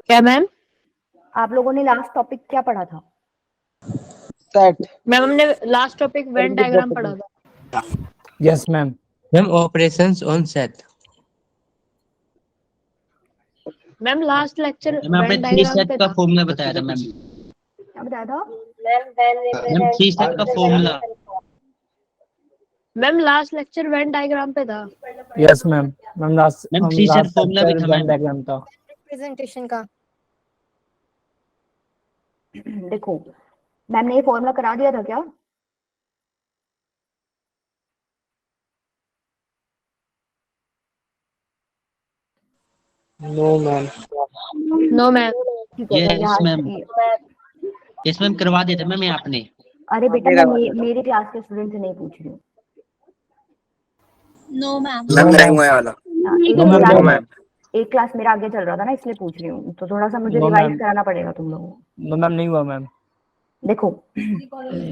क्या मैम? आप लोगों ने लास्ट टॉपिक क्या पढ़ा था? सेट। मैम हमने लास्ट टॉपिक वेन डायग्राम पढ़ा था। Yes ma'am. Ma'am operations on set. Ma'am last lecture ma'am आपने वेन 3 डायग्राम सेट पे का था। फॉर्मूला बताया था मैम। क्या बताया था? मैम 3 सेट का formula. Ma'am last lecture Venn diagram पे था। Yes ma'am. Ma'am last ma'am 3 set formula भी था मैम। डायग्राम था। प्रेजेंटेशन का। देखो, मैम ने ये फॉर्मूला करा दिया था क्या? No ma'am. No ma'am. ठीक है, तो यस यहाँ मैम। यस मैम करवा देते मैम आपने। अरे बेटा, मैं मेरे क्लास के स्टूडेंट से नहीं पूछ रही हूँ। No ma'am. नहीं हुआ वाला। एक क्लास मेरा आगे चल रहा था ना, इसलिए पूछ रही हूँ। तो थोड़ा सा मुझे No, रिवाइज ma'am. कराना पड़ेगा तुम लोगों को। नो मैम नहीं हुआ मैम। देखो,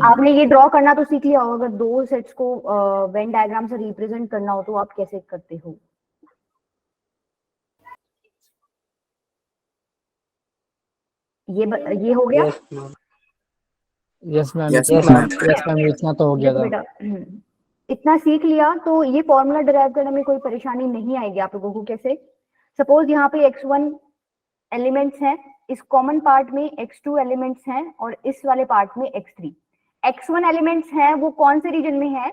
आपने ये ड्रॉ करना तो सीख लिया होगा। अगर दो सेट्स को वेन डायग्राम से रिप्रेजेंट करना हो तो आप कैसे करते हो? ये हो गया। Yes ma'am. इतना तो हो गया देखो था। बेटा, इतना सीख लिया तो ये फॉर्मूला डिराइव करने में कोई परेशानी नहीं आएगी आप लोगों को। कैसे? सपोज यहाँ पे x1 एलिमेंट्स हैं, इस कॉमन पार्ट में x2 एलिमेंट्स हैं और इस वाले पार्ट में x3। x1 एलिमेंट्स हैं वो कौन से रीजन में है?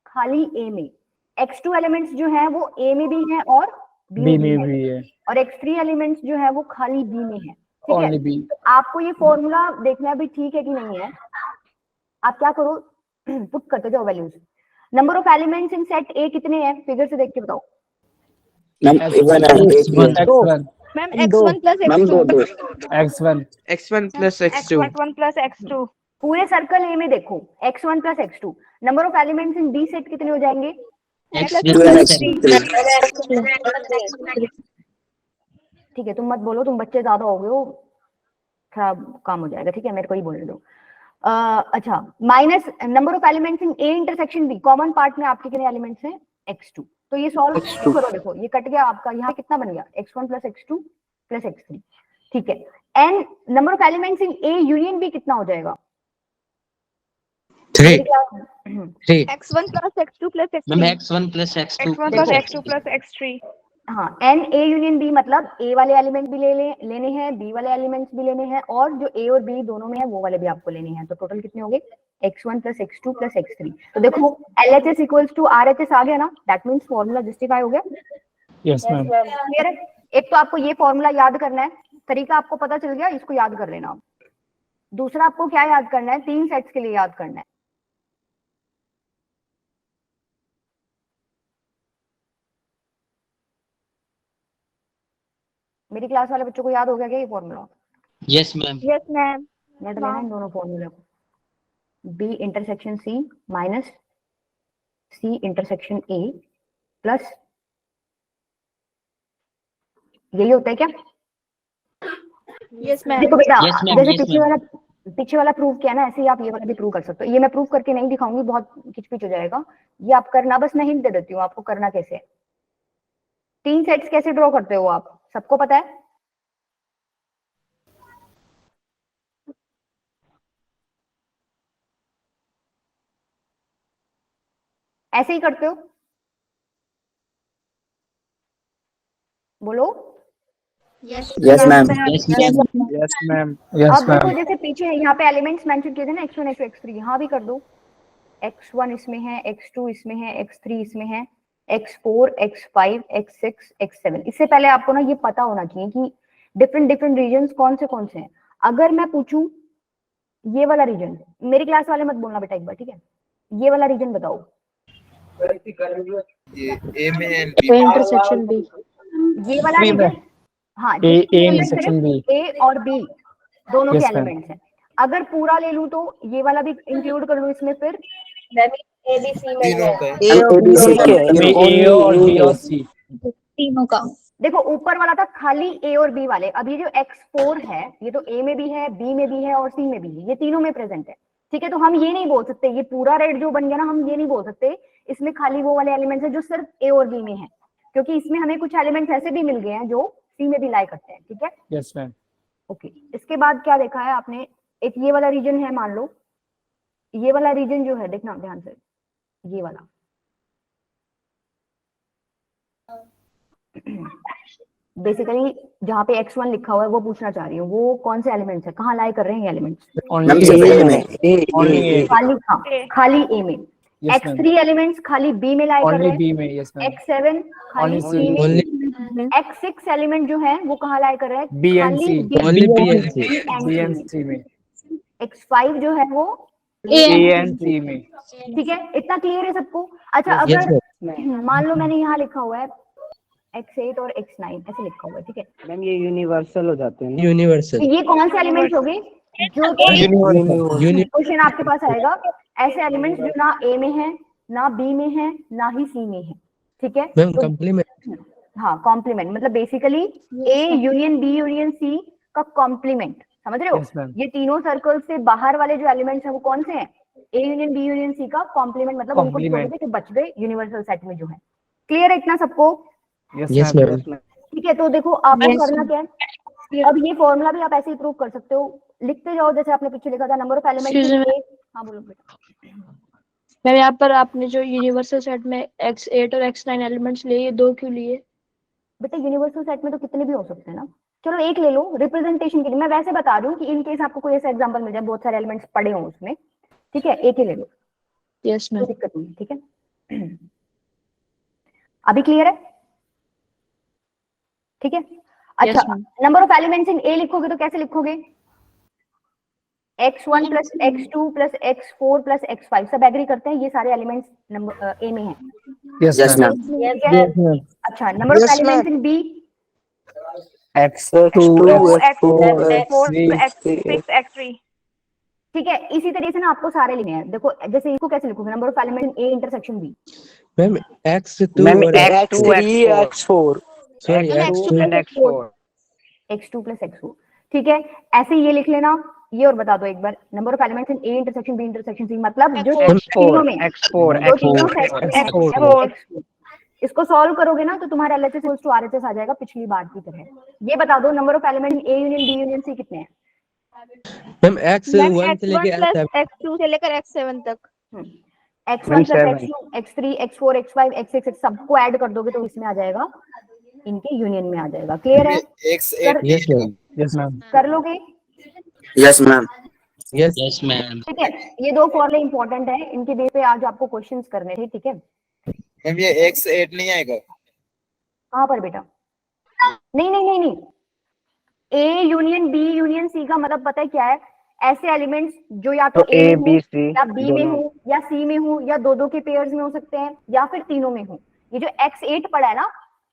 खाली A में। x2 एलिमेंट्स जो है वो A में भी है और B में भी है। और x3 एलिमेंट्स जो है वो खाली B में है। ठीक है, तो आपको ये फॉर्मूला देखना भी ठीक है कि नहीं है। आप क्या करो, पुट करते जाओ values. Number of elements in set A कितने हैं? फिगर से देख के बताओ। Ma'am x1 plus x2 x1 x1 पूरे सर्कल A में देखो, x1 plus x2। Number of elements in B set कितने हो जाएंगे? ठीक है, तुम मत बोलो, तुम बच्चे ज्यादा हो गए हो, खराब काम हो जाएगा। ठीक है, मेरे को ही बोलने दो। अच्छा, minus number of elements in A intersection B। Common part में आपके कितने एलिमेंट्स हैं? x2। तो ये सॉल्व करो। देखो ये कट गया आपका, यहाँ कितना बन गया? x1 plus x2 plus x3। ठीक है, and number of elements in A union B कितना हो जाएगा? 3 x1 plus x2 plus ma'am x3 x1 plus x2 x1 plus x2 plus x3। हाँ, एन ए यूनियन बी मतलब ए वाले element भी लेने हैं, बी वाले एलिमेंट्स भी लेने हैं, और जो ए और बी दोनों में है वो वाले भी आपको लेने हैं। तो टोटल कितने हो गए? x1 plus x2 plus x3। तो देखो LHS इक्वल्स टू RHS आ गया ना, दैट मींस फॉर्मूला जस्टिफाई हो गया। Yes ma'am. क्लियर है? एक तो आपको ये फॉर्मूला याद करना है, तरीका आपको पता चल गया, इसको याद कर लेना। दूसरा आपको क्या याद करना है? 3 सेट्स के लिए याद करना है। मेरी क्लास वाले बच्चों को याद हो गया क्या ये फॉर्मूला? Yes ma'am. याद लेना इन दोनों फॉर्मूले को। B intersection C minus C intersection A plus, यही होता है क्या? Yes ma'am. देखो बेटा, Yes, ma'am. जैसे Yes, पीछे वाला प्रूव किया ना, ऐसे ही आप ये वाला भी प्रूव कर सकते हो। ये मैं प्रूव करके नहीं दिखाऊंगी, बहुत खिचपिच हो जाएगा। ये आप करना, बस मैं हिंट दे देती हूँ आपको करना कैसे है। 3 सेट्स कैसे ड्रॉ करते हो आप, सबको पता है? ऐसे ही करते हो, बोलो। Yes ma'am. अब देखो, जैसे पीछे यहाँ पे एलिमेंट्स मेंशन किए थे ना, x1 x2 x3, यहाँ भी कर दो। x1 इसमें है, x2 इसमें है, x3 इसमें है, x4 x5 x6 x7। इससे पहले आपको ना ये पता होना चाहिए कि डिफरेंट रीजन्स कौन से हैं। अगर मैं पूछूं ये वाला रीजन, मेरी क्लास वाले मत बोलना बेटा एक बार, ठीक है? ये वाला रीजन बताओ। ये ए में है, इंटरसेक्शन B। ये वाला रीजन, हाँ, A इंटरसेक्शन B। A और B दोनों के Yes, ma'am. एलिमेंट्स हैं। अगर पूरा ले लूं तो ये वाला भी इंक्लूड कर लूं इसमें, फिर तीनों का। देखो ऊपर वाला था खाली A और B वाले। अब ये जो x4 है, ये तो A में भी है, B में भी है और C में भी है, ये तीनों में प्रेजेंट है। ठीक है, तो हम ये नहीं बोल सकते, ये पूरा रेड जो बन गया ना, हम ये नहीं बोल सकते इसमें खाली वो वाले एलिमेंट्स है जो सिर्फ A और B में है, क्योंकि इसमें हमें कुछ एलिमेंट्स ऐसे भी मिल गए हैं जो C में भी लाई करते हैं। ठीक है, यस मैम। ओके, इसके बाद क्या देखा है आपने, एक ये वाला रीजन है, मान लो ये वाला रीजन जो है, देखना ध्यान से, ये वाला बेसिकली जहाँ पे x1 लिखा हुआ है वो पूछना चाह रही हूँ, वो कौन से एलिमेंट्स है, कहाँ लाई कर रहे हैं ये एलिमेंट्स? ओनली A में ओनली ए खाली, हाँ A. खाली ए में। यस मैम x3 एलिमेंट्स खाली बी में लाई कर ओनली रहे हैं, बी में यस मैम x7 खाली Only सी C. में, x6 एलिमेंट जो है वो कहाँ लाई कर रहा है, बी एंड खाली C Only B and B C. and B C and में। सी में x5 जो है वो ए एंड सी में। ठीक है, इतना क्लियर है सबको? अच्छा, Yes, अगर मान लो मैंने यहाँ लिखा हुआ है x8 और x9 ऐसे लिखा हुआ है, ठीक है, मैम ये यूनिवर्सल हो जाते हैं ना? Universal. तो ये कौन से एलिमेंट्स हो गए जो यूनिवर्सल। क्वेश्चन आपके पास आएगा? ऐसे एलिमेंट्स जो ना ए में है, ना बी में है, ना ही सी में है, ठीक है? Ma'am, तो compliment. हाँ, कॉम्प्लीमेंट मतलब basically A union B union C का कॉम्प्लीमेंट, समझ रहे हो? यस मैम ये तीनों सर्कल से बाहर वाले जो एलिमेंट्स हैं वो कौन से हैं? A union B union C का कॉम्प्लीमेंट, मतलब उनको छोड़ Complement. के जो बच गए यूनिवर्सल सेट में जो है। क्लियर है इतना सबको? Yes Yes, ma'am ma'am. ठीक है, तो देखो आपको करना क्या है, अब ये फॉर्मूला भी आप ऐसे ही प्रूव कर सकते हो, लिखते जाओ जैसे आपने पीछे लिखा था, number of elements Excuse me. ए। हाँ बोलो बेटा। मैम यहाँ पर आपने जो यूनिवर्सल सेट में x8 और x9 एलिमेंट्स लिए, ये 2 क्यों लिए? बेटा यूनिवर्सल सेट में तो कितने भी हो सकते हैं ना, चलो एक ले लो रिप्रेजेंटेशन के लिए, मैं वैसे बता रही हूँ कि इन केस आपको कोई ऐसा एग्जांपल मिल जाए बहुत सारे एलिमेंट्स पड़े हों उसमें, ठीक है, एक ही ले लो, यस कोई मैम। दिक्कत नहीं, ठीक है? अभी क्लियर है? ठीक है, अच्छा, yes ma'am. Number of elements in A लिखोगे तो कैसे लिखोगे? x1 plus x2 plus x4 plus x5, सब एग्री करते हैं ये सारे एलिमेंट्स नंबर ए में हैं? Yes yes ma'am ma'am. Yes, yes. अच्छा, number of elements in B? x2 2, x4 x4, x3 x6, x3. ठीक है, इसी तरीके से ना आपको सारे लिखने हैं। देखो जैसे इसको कैसे लिखोगे, number of element in A intersection B? Ma'am, X2 ma'am और x3 x4 sorry, X2 and x4 x2 plus x4, ठीक है, ऐसे ये लिख लेना। ये और बता दो एक बार, number of elements in A intersection B intersection C, मतलब जो तीनों में, x4 जो तीनों x4 सेट में है x4 x4। इसको सॉल्व करोगे ना तो तुम्हारा LHS इक्वल्स टू RHS आ जाएगा पिछली बार की तरह। ये बता दो number of element in A union B union C कितने हैं? मैम मैम X1 से लेके x1 प्लस X7 x2 से लेकर x7 तक. x1 plus 7 x2 x3 x4 x5 x6 सबको ऐड कर दोगे तो इसमें आ जाएगा, इनके यूनियन में आ जाएगा। क्लियर है? कर, Yes, ma'am. यस मैम कर लोगे? Yes ma'am. Yes. Yes, ma'am. ठीक है, ये दो फॉर्मूले इंपॉर्टेंट है, इनके बेस पे आज आपको क्वेश्चंस करने थे, ठीक है? मैम ये x8 नहीं आएगा? कहाँ पर बेटा? नहीं नहीं नहीं नहीं, A union B union C का मतलब पता है क्या है? ऐसे एलिमेंट्स जो या तो तो ए A में B हो C या बी में दोनों। हो या सी में हो या दो दो के पेयर्स में हो सकते हैं या फिर तीनों में हो। ये जो x8 पड़ा है ना,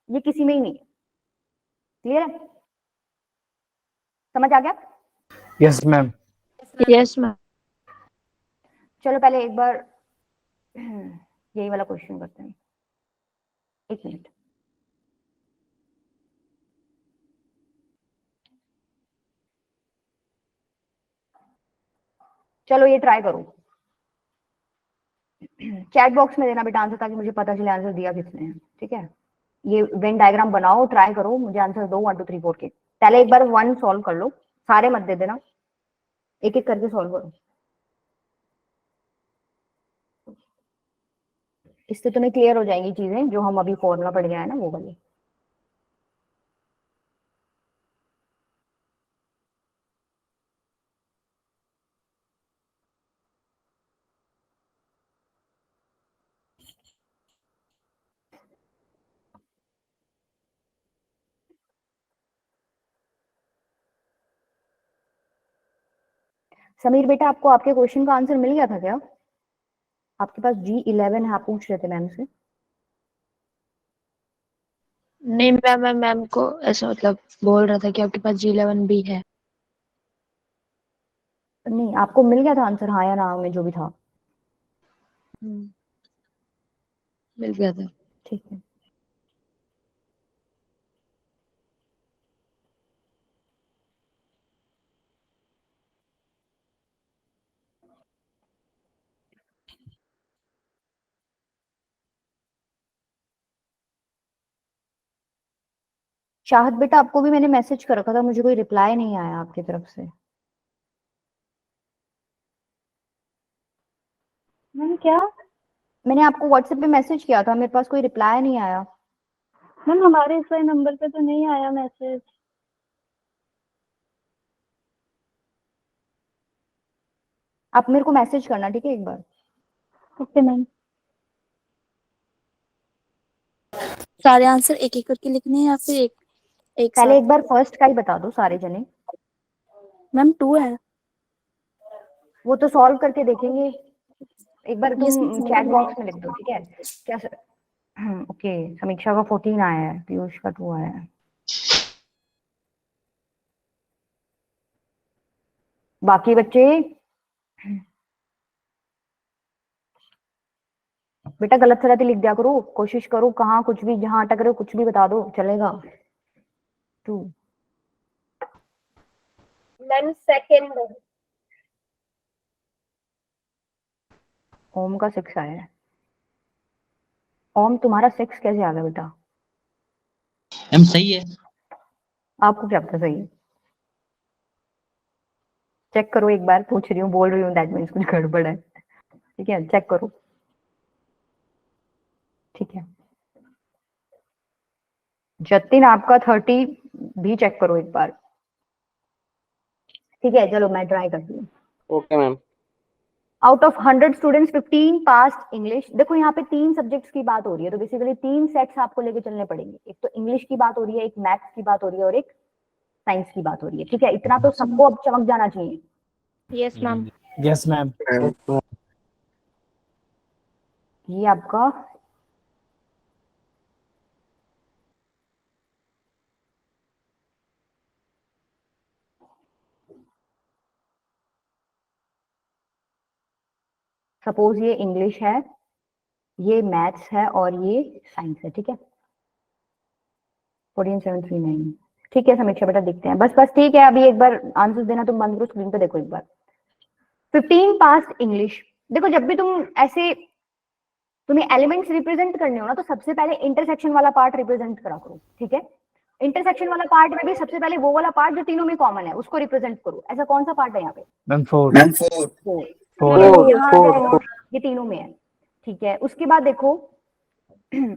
ये किसी में ही नहीं है। क्लियर है? समझ आ गया? Yes ma'am yes ma'am. चलो पहले एक बार यही वाला क्वेश्चन करते हैं, एक मिनट। चलो ये ट्राई करो, चैट बॉक्स में देना बेटा आंसर, ताकि मुझे पता चले आंसर दिया किसने है, ठीक है? ये वेन डायग्राम बनाओ, ट्राई करो, मुझे आंसर दो 1 2 3 4 के। पहले एक बार 1 सॉल्व कर लो, सारे मत दे देना, एक एक करके सॉल्व करो। इससे तुम्हें क्लियर हो जाएंगी चीजें जो हम अभी फॉर्मूला पढ़ गए हैं ना, वो वाली। समीर बेटा, आपको आपके क्वेश्चन का आंसर मिल गया था क्या? आपके पास G11 है, आप पूछ रहे थे मैम से। नहीं मैम, मैं मैम को ऐसा मतलब बोल रहा था कि आपके पास G11 भी है। नहीं, आपको मिल गया था आंसर, हाँ या ना में जो भी था? मिल गया था। ठीक है, चाहत बेटा, आपको भी मैंने मैसेज कर रखा था, मुझे कोई रिप्लाई नहीं आया आपकी तरफ से। मैम क्या? मैंने आपको व्हाट्सएप पे मैसेज किया था, मेरे पास कोई रिप्लाई नहीं आया। मैम हमारे इस वाले नंबर पे तो नहीं आया मैसेज। आप मेरे को मैसेज करना, ठीक है, एक बार। Okay ma'am. सारे आंसर एक एक करके लिखने हैं या फिर एक पहले साथ? एक बार फर्स्ट का ही बता दो सारे जने। मैम 2 है। वो तो सॉल्व करके देखेंगे। एक बार Yes, तुम ma'am. चैट बॉक्स में लिख दो, ठीक है? क्या ओके, समीक्षा का 14 आया है, पीयूष का 2 आया है। बाकी बच्चे बेटा गलत सलत ही लिख दिया करो, कोशिश करो, कहाँ कुछ भी, जहां अटक रहे हो कुछ भी बता दो, चलेगा। 2 मैम सेकंड। ओम का 6 आया है। ओम तुम्हारा 6 कैसे आ गया बेटा? मैम सही है। आपको क्या पता सही है? चेक करो एक बार, पूछ रही हूँ, बोल रही हूँ, दैट मीन्स कुछ गड़बड़ है, ठीक है? चेक करो, ठीक है? जतिन आपका 30 भी चेक करो एक बार, ठीक है? चलो मैं ट्राई करती हूँ। Okay ma'am. Out of 100 students 15 pass English. देखो यहाँ पे 3 सब्जेक्ट्स की बात हो रही है, तो बेसिकली 3 सेट्स आपको लेके चलने पड़ेंगे। एक तो इंग्लिश की बात हो रही है, एक मैथ्स की बात हो रही है और एक साइंस की बात हो रही है, ठीक है? इतना तो सबको अब चमक जाना चाहिए। Yes ma'am. Yes ma'am. ये आपका सपोज ये इंग्लिश है, ये मैथ्स है और ये साइंस है, ठीक है? 14739, ठीक है समीक्षा बेटा? देखते हैं, बस बस ठीक है। अभी एक बार आंसर देना तुम बंद करो, स्क्रीन पे देखो एक बार। 15 पास इंग्लिश। देखो जब भी तुम ऐसे तुम्हें एलिमेंट्स रिप्रेजेंट करने हो ना, तो सबसे पहले इंटरसेक्शन वाला पार्ट रिप्रेजेंट करा करो, ठीक है? इंटरसेक्शन वाला पार्ट में भी सबसे पहले वो वाला पार्ट जो तीनों में कॉमन है उसको रिप्रेजेंट करो। ऐसा कौन सा पार्ट है यहाँ पे? मैम 4। मैम 4 फोर, ये तीनों में है, ठीक है? उसके बाद देखो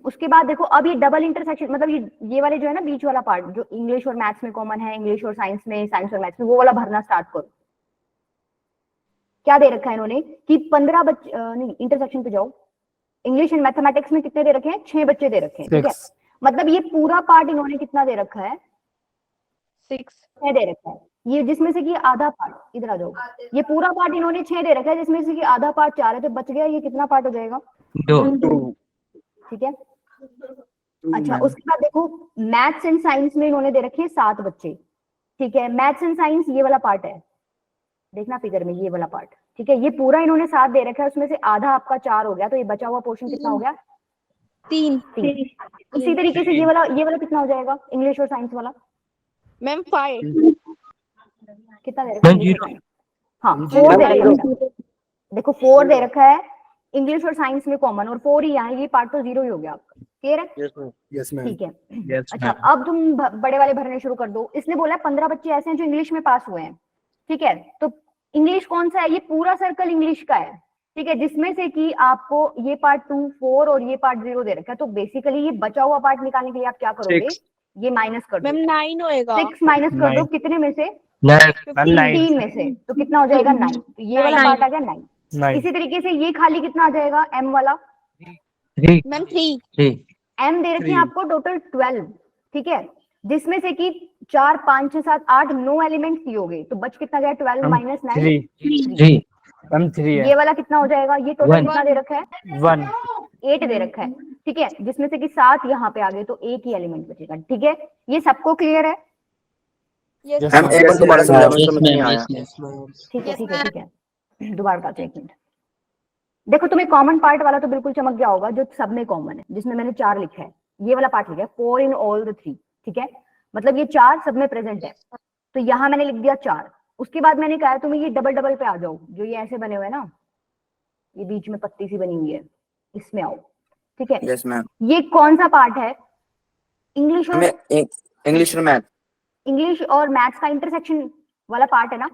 उसके बाद देखो, अब ये डबल इंटरसेक्शन, मतलब ये वाले जो है ना बीच वाला पार्ट, जो इंग्लिश और मैथ्स में कॉमन है, इंग्लिश और साइंस में, साइंस और मैथ्स में, वो वाला भरना स्टार्ट करो। क्या दे रखा है इन्होंने कि 15 बच्चे, नहीं इंटरसेक्शन पे जाओ। इंग्लिश एंड मैथमेटिक्स में कितने दे रखे हैं? 6 बच्चे दे रखे हैं, ठीक है? मतलब ये पूरा पार्ट इन्होंने कितना दे रखा है? 6 दे रखा है। ये जिसमें से कि आधा पार्ट, इधर आ जाओ, ये पूरा पार्ट इन्होंने 6 दे रखा है, जिसमें से कि आधा पार्ट 4 है, तो बच गया ये कितना पार्ट हो जाएगा? 2। ठीक है? अच्छा, उसके बाद देखो मैथ्स एंड साइंस में इन्होंने दे रखे हैं 7 बच्चे, ठीक है? मैथ्स एंड साइंस ये वाला पार्ट है, देखना फिगर में, ये वाला पार्ट, ठीक है? ये पूरा इन्होंने 7 दे रखा है, उसमें से आधा आपका 4 हो गया, तो ये बचा हुआ पोर्शन कितना हो गया? 3। उसी तरीके से ये वाला कितना हो जाएगा इंग्लिश और साइंस वाला? मैम 5। कितना दे रखा है? हाँ 4 दे रखा है। देखो 4 दे रखा है इंग्लिश और साइंस में कॉमन, और 4 ही यहाँ, ये पार्ट तो 0 ही हो गया आपका। क्लियर है? Yes ma'am. ठीक है। अच्छा, अब तुम बड़े वाले भरने शुरू कर दो। इसने बोला 15 बच्चे ऐसे हैं जो इंग्लिश में पास हुए हैं, ठीक है? तो इंग्लिश कौन सा है? ये पूरा सर्कल इंग्लिश का है, ठीक है? जिसमें से कि आपको ये पार्ट 2, 4 और ये पार्ट 0 दे रखा है। तो बेसिकली ये बचा हुआ पार्ट निकालने के लिए आप क्या करोगे? ये माइनस कर दो। मैम 9 होएगा। 6 माइनस कर दो, कितने में से? 9। 15 में से, तो कितना हो जाएगा? 9। तो ये वाला पार्ट आ गया 9। इसी तरीके से ये खाली कितना आ जाएगा? m वाला? मैम 3। m दे रखे हैं आपको टोटल 12, ठीक है? जिसमें से कि 4, 5, 6, 7, 8, 9 एलिमेंट्स दिए गए, तो बच कितना गया? 12 माइनस 9, 3। हम 3 है। ये वाला कितना हो जाएगा? ये टोटल कितना दे रखा है? 1। 8 दे रखा है, ठीक है? जिसमें से कि 7 यहाँ पे आ गए, तो एक ही एलिमेंट बचेगा, ठीक है? ये सबको क्लियर है? मैम एक बार दोबारा समझाओ, समझ नहीं आया। ठीक है, ठीक है, ठीक है, दोबारा बताते हैं, एक मिनट। देखो तुम्हें कॉमन पार्ट वाला तो बिल्कुल चमक गया होगा, जो सब में कॉमन है, जिसमें मैंने 4 लिखा है, ये वाला पार्ट लिखा है 4 इन ऑल द 3, ठीक है? मतलब ये 4 सब में प्रेजेंट है, तो यहाँ मैंने लिख दिया 4। उसके बाद मैंने कहा तुम्हें ये डबल डबल पे आ जाओ, जो ये ऐसे बने हुए हैं ना, ये बीच में पत्ती सी बनी हुई है, इसमें आओ, ठीक है? Yes ma'am. ये कौन सा पार्ट है? इंग्लिश और इंग्लिश और मैथ। इंग्लिश और मैथ्स का इंटरसेक्शन वाला पार्ट है ना,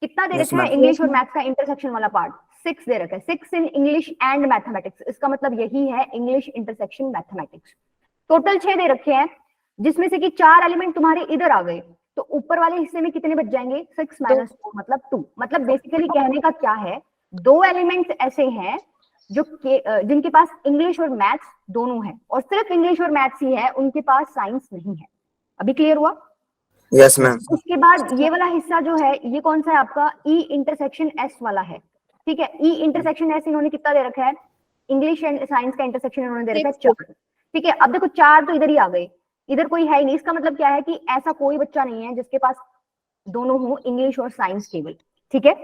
कितना दे Yes, रखा है ma'am. इंग्लिश और मैथ्स का इंटरसेक्शन वाला पार्ट? 6 दे रखा है, 6 इन इंग्लिश एंड मैथमेटिक्स। इसका मतलब यही है इंग्लिश इंटरसेक्शन मैथमेटिक्स। टोटल 6 दे रखे हैं, जिसमें से कि 4 एलिमेंट तुम्हारे इधर आ गए, तो ऊपर वाले हिस्से में कितने बच जाएंगे? 6 माइनस 4 मतलब 2। मतलब बेसिकली कहने का क्या है, 2 एलिमेंट्स ऐसे हैं जो जिनके पास इंग्लिश और मैथ्स दोनों है, और सिर्फ इंग्लिश और मैथ्स ही है, उनके पास साइंस नहीं है। अभी क्लियर हुआ? Yes ma'am. उसके बाद ये वाला हिस्सा जो है, ये कौन सा है आपका? ई इंटरसेक्शन एस वाला है, ठीक है। ई इंटरसेक्शन एस इन्होंने कितना दे रखा है? इंग्लिश एंड साइंस का इंटरसेक्शन इन्होंने दे रखा है 4, ठीक है। अब देखो 4 तो इधर ही आ गए, इधर कोई है ही नहीं। इसका मतलब क्या है कि ऐसा कोई बच्चा नहीं है जिसके पास दोनों हो, इंग्लिश और साइंस केवल, ठीक है।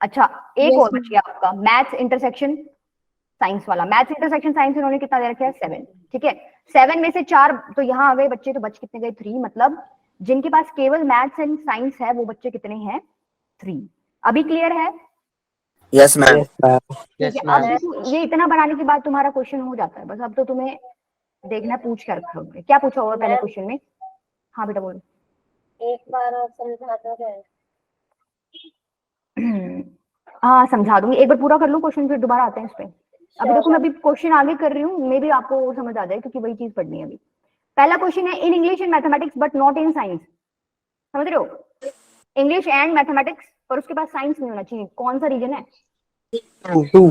अच्छा, एक और बच गया आपका मैथ्स इंटरसेक्शन साइंस वाला। मैथ्स इंटरसेक्शन साइंस इन्होंने कितना दे रखा है? 7, ठीक है। 7 में से 4 तो यहाँ आ गए बच्चे, तो बच कितने गए? 3। मतलब जिनके पास केवल मैथ्स एंड साइंस है वो बच्चे कितने हैं? 3। अभी क्लियर है? Yes ma'am. ठीक है। अब देखो ये इतना बनाने के बाद तुम्हारा क्वेश्चन हो जाता है, बस अब तो तुम्हें देखना पूछ कर रखोगे। क्या पूछा होगा पहले क्वेश्चन में? हाँ बेटा बोलो। एक बार और समझा दो रे। हाँ समझा दूंगी, एक बार पूरा कर लूं क्वेश्चन फिर दोबारा आते हैं इस पे। अभी देखो मैं अभी क्वेश्चन आगे कर रही हूँ, मे भी आपको समझ आ जाए क्योंकि वही चीज पढ़नी है अभी। पहला क्वेश्चन है in English and mathematics but not in science. समझ रहे हो? इंग्लिश एंड मैथमेटिक्स पर उसके पास साइंस नहीं होना चाहिए। कौन सा रीजन है? 2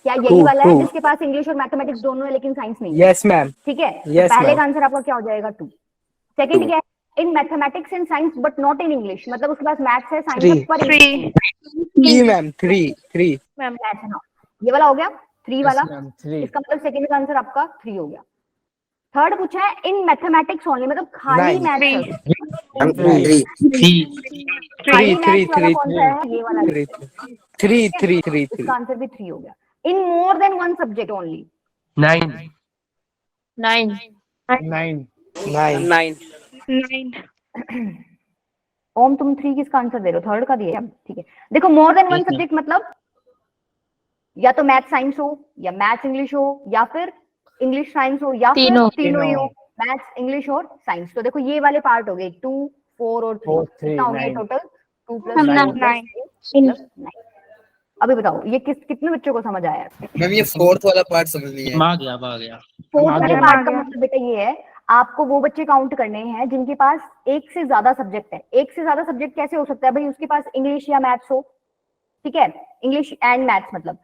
क्या यही वाला है जिसके पास इंग्लिश और मैथमेटिक्स दोनों है लेकिन साइंस नहीं है? यस मैम ठीक है। Yes, तो पहले ma'am. का आंसर आपका क्या हो जाएगा? 2। सेकंड क्या है? In mathematics and science but not in English, मतलब उसके पास मैथ्स है साइंस है पर 3 मैम 3 मैथ्स है ना। ये वाला हो गया 3 वाला। मैम 3 इसका मतलब सेकंड का आंसर आपका 3 हो गया। थर्ड पूछा है इन मैथमेटिक्स ओनली, मतलब खाली Nine. मैथ्स। मैम 3। खाली 3 मैथ्स वाला कौन सा है? ये वाला। 3 इसका आंसर भी 3 हो गया। In more than one subject only. 9 9 ओम तुम 3 किसका आंसर दे रहे हो? थर्ड का दिया? ठीक है। देखो मोर than one Yes, ma'am. Subject मतलब या तो मैथ साइंस हो, या मैथ इंग्लिश हो, या फिर इंग्लिश साइंस हो, या फिर तीनों ही हो, मैथ्स इंग्लिश और साइंस। तो देखो ये वाले पार्ट हो गए 2 4 और 3। कितना हो गया टोटल? 2 + 4 + 9। अभी बताओ ये कितने बच्चों को समझ आया? मैम ये फोर्थ वाला पार्ट समझ नहीं है। आ गया आ गया। फोर्थ वाले पार्ट का मतलब बेटा ये है, आपको वो बच्चे काउंट करने हैं जिनके पास एक से ज्यादा सब्जेक्ट है। एक से ज्यादा सब्जेक्ट कैसे हो सकता है भाई? उसके पास इंग्लिश या मैथ्स हो, ठीक है, इंग्लिश एंड मैथ्स मतलब,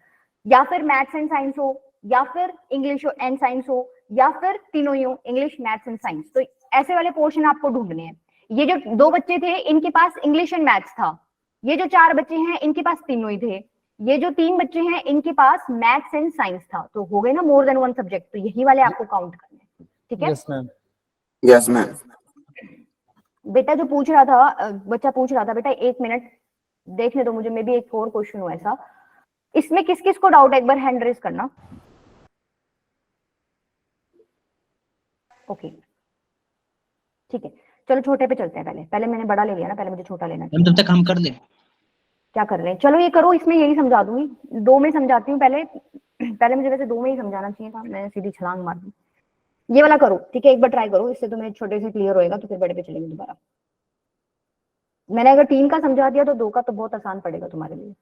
या फिर मैथ्स एंड साइंस हो, या फिर इंग्लिश एंड साइंस हो, या फिर तीनों ही हो, इंग्लिश मैथ्स एंड साइंस। तो ऐसे वाले पोर्शन आपको ढूंढने हैं। ये जो 2 बच्चे थे इनके पास इंग्लिश एंड मैथ्स था, ये जो 4 बच्चे हैं इनके पास तीनों ही थे, ये जो 3 बच्चे हैं इनके पास मैथ्स एंड साइंस था। तो हो गए ना मोर देन वन सब्जेक्ट। तो यही वाले आपको काउंट करने हैं, ठीक है। Yes ma'am yes ma'am. बेटा जो पूछ रहा था, बच्चा पूछ रहा था, बेटा 1 मिनट देखने दो मुझे, मे भी एक और क्वेश्चन हो ऐसा। इसमें किस किस को डाउट है एक बार हैंड रेज करना। ओके ठीक है, चलो छोटे पे चलते हैं। पहले मैंने बड़ा ले लिया ना, पहले मुझे छोटा लेना मैम तब तक हम कर ले। क्या कर रहे हैं? चलो ये करो, इसमें यही समझा दूंगी। 2 में समझाती हूँ पहले मुझे वैसे 2 में ही समझाना चाहिए था, मैं सीधी छलांग मार दी। ये वाला करो, ठीक है, एक बार ट्राई करो, इससे तुम्हें छोटे से क्लियर होएगा, तो फिर बड़े पे चलेंगे दोबारा। मैंने अगर 3 का समझा दिया तो 2 का तो बहुत आसान पड़ेगा तुम्हारे लिए।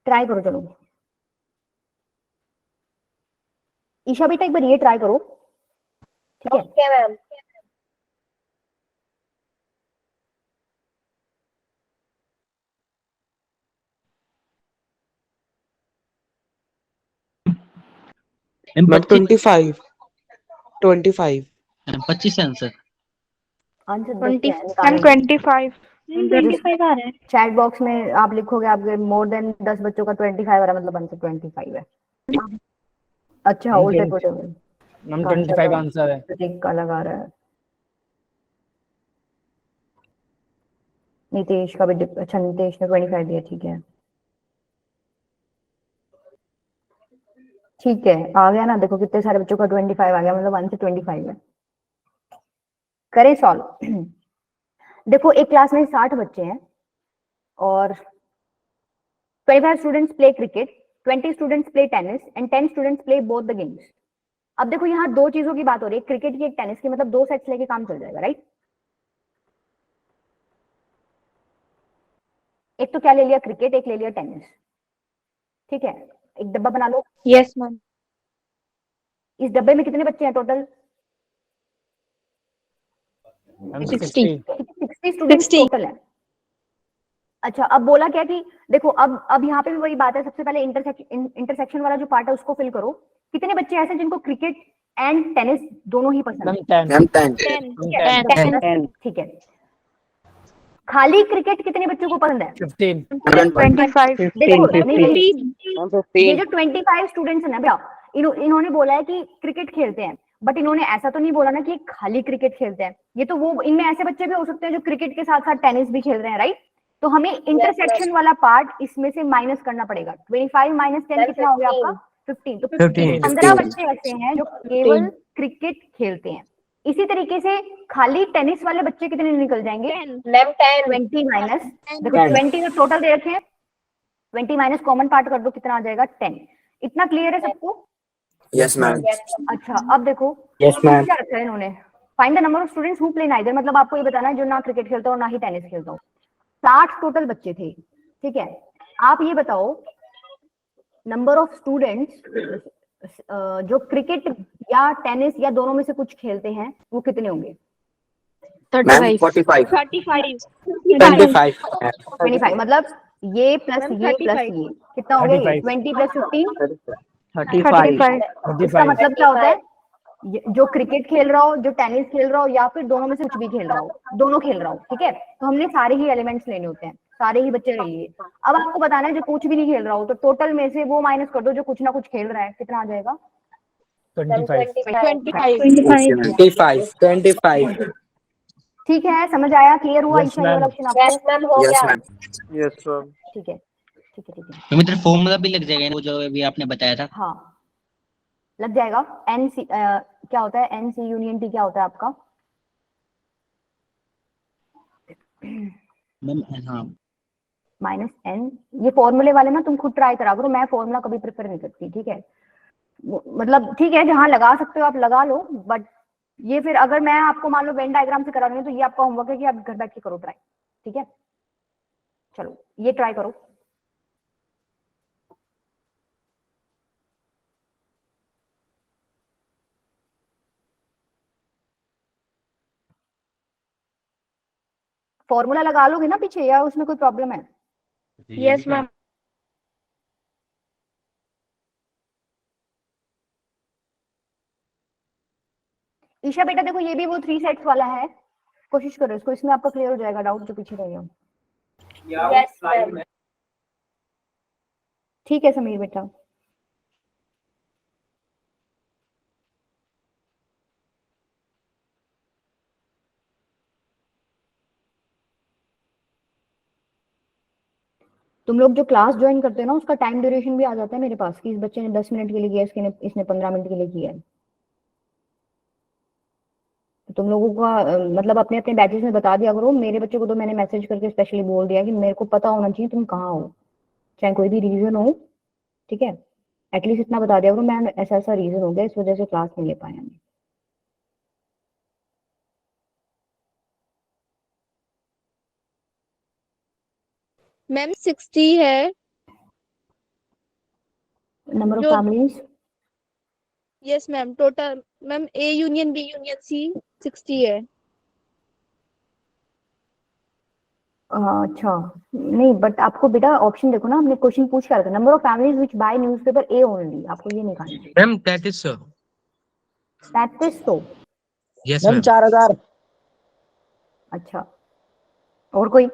ट्राई करो, चलो ईशा बेटा एक बार ये ट्राई करो, ठीक है। Okay ma'am. Ma'am 25 25 answer. Answer 25 आ रहा है। चैट बॉक्स में आप लिखोगे, आपके मोर देन 10 बच्चों का 25 आ रहा है, मतलब आंसर 25 है। अच्छा उल्टे पुल्टे मैम 25 आंसर है। प्रतीक का लगा रहा है, नीतीश का भी अच्छा नीतीश ने 25 दिया, ठीक है ठीक है, आ गया ना। देखो कितने सारे बच्चों का 25 आ गया, मतलब आंसर 25 है। करें सॉल्व। देखो एक क्लास में 60 बच्चे हैं और 25 students play cricket, 20 students play tennis and 10 students play both the games. अब देखो यहाँ दो चीजों की बात हो रही है, क्रिकेट की एक टेनिस की, मतलब 2 सेट्स लेके काम चल जाएगा, राइट। एक तो क्या ले लिया, क्रिकेट, एक ले लिया टेनिस, ठीक है। एक डब्बा बना लो। Yes ma'am. इस डब्बे में कितने बच्चे हैं टोटल? 60 60 स्टूडेंट्स टोटल है। अच्छा, अब बोला क्या कि देखो अब यहाँ पे भी वही बात है, सबसे पहले इंटरसेक्शन वाला जो पार्ट है उसको फिल करो। कितने बच्चे ऐसे जिनको क्रिकेट एंड टेनिस दोनों ही पसंद है? मैम 10 ठीक है। खाली क्रिकेट कितने बच्चों को पसंद है? 15 25। देखो ये जो 25 स्टूडेंट्स है ना भैया, इन्होंने बोला है कि क्रिकेट खेलते हैं, बट इन्होंने ऐसा तो नहीं बोला ना कि खाली क्रिकेट खेलते हैं। ये तो वो, इनमें ऐसे बच्चे भी हो सकते हैं जो क्रिकेट के साथ साथ टेनिस भी खेल रहे हैं, राइट। तो हमें इंटरसेक्शन वाला पार्ट इसमें से माइनस करना पड़ेगा। 25 माइनस 10 कितना हो गया आपका? 15। तो 15 बच्चे ऐसे हैं जो केवल क्रिकेट खेलते हैं। इसी तरीके से खाली टेनिस वाले बच्चे कितने निकल जाएंगे? 20 माइनस, देखो 20 तो टोटल दे रखे हैं, 20 माइनस कॉमन पार्ट कर दो, कितना आ जाएगा? 10। इतना क्लियर है सबको? Yes ma'am. अच्छा, अब देखो यस मैम। क्या रखा है इन्होंने, find the number of students who play neither, मतलब आपको ये बताना है जो ना क्रिकेट खेलता हो ना ही टेनिस खेलता हो। 60 टोटल बच्चे थे, ठीक है। आप ये बताओ नंबर ऑफ स्टूडेंट्स जो क्रिकेट या टेनिस या दोनों में से कुछ खेलते हैं वो कितने होंगे? 35 45 25, मतलब ये प्लस ये प्लस ये कितना हो गया? 20 प्लस 15 35। इसका मतलब क्या होता है? जो क्रिकेट खेल रहा हो, जो टेनिस खेल रहा हो, या फिर दोनों में से कुछ भी खेल रहा हो, दोनों खेल रहा हो, ठीक है। तो हमने सारे ही एलिमेंट्स लेने होते हैं, सारे ही बच्चे ले लिए। अब आपको बताना है जो कुछ भी नहीं खेल रहा हो, तो टोटल में से वो माइनस कर दो जो कुछ ना कुछ खेल रहा है, कितना आ जाएगा? 25 ठीक है, समझ आया? क्लियर हुआ ईशा ये वाला ऑप्शन आपको? Yes ma'am. ठीक है, ठीक है, ठीक है। तो मित्र फॉर्मूला भी लग जाएगा वो जो अभी आपने बताया था। हाँ, लग जाएगा। एन सी क्या होता है? एन सी यूनियन टी क्या होता है आपका? हाँ माइनस एन। ये फॉर्मूले वाले ना तुम खुद ट्राई करा करो, मैं फॉर्मूला कभी प्रेफर नहीं करती, ठीक है। मतलब ठीक है, जहां लगा सकते हो आप लगा लो, बट ये फिर अगर मैं आपको मान लो वेन डायग्राम से करा रही हूँ तो ये आपका होमवर्क है कि आप घर बैठ के करो ट्राई, ठीक है। चलो ये ट्राई करो। फॉर्मूला लगा लोगे ना पीछे, या उसमें कोई प्रॉब्लम है? Yes ma'am. ईशा बेटा देखो, ये भी वो 3 सेट्स वाला है, कोशिश करो इसको, इसमें आपका क्लियर हो जाएगा डाउट जो पीछे रह गया। ठीक है समीर बेटा। तुम लोग जो क्लास ज्वाइन करते हो ना, उसका टाइम ड्यूरेशन भी आ जाता है मेरे पास कि इस बच्चे ने 10 मिनट के लिए किया, इसने 15 मिनट के लिए किया है। तो तुम लोगों का मतलब अपने अपने बैचेस में बता दिया करो। मेरे बच्चे को तो मैंने मैसेज करके स्पेशली बोल दिया कि मेरे को पता होना चाहिए तुम कहाँ हो, चाहे कोई भी रीजन हो, ठीक है। एटलीस्ट इतना बता दिया करो, मैम ऐसा ऐसा रीजन हो गया, इस वजह से क्लास नहीं ले पाए हम। मैम 60 है। नंबर ऑफ जो families? Yes ma'am, total ma'am A union B union C 60 है। अच्छा नहीं, बट आपको बेटा ऑप्शन देखो ना, हमने क्वेश्चन पूछ कर number of families which by newspaper A only, आपको ये निकालना है। मैम 3300। 3300? Yes ma'am ma'am. 4000। अच्छा, और कोई?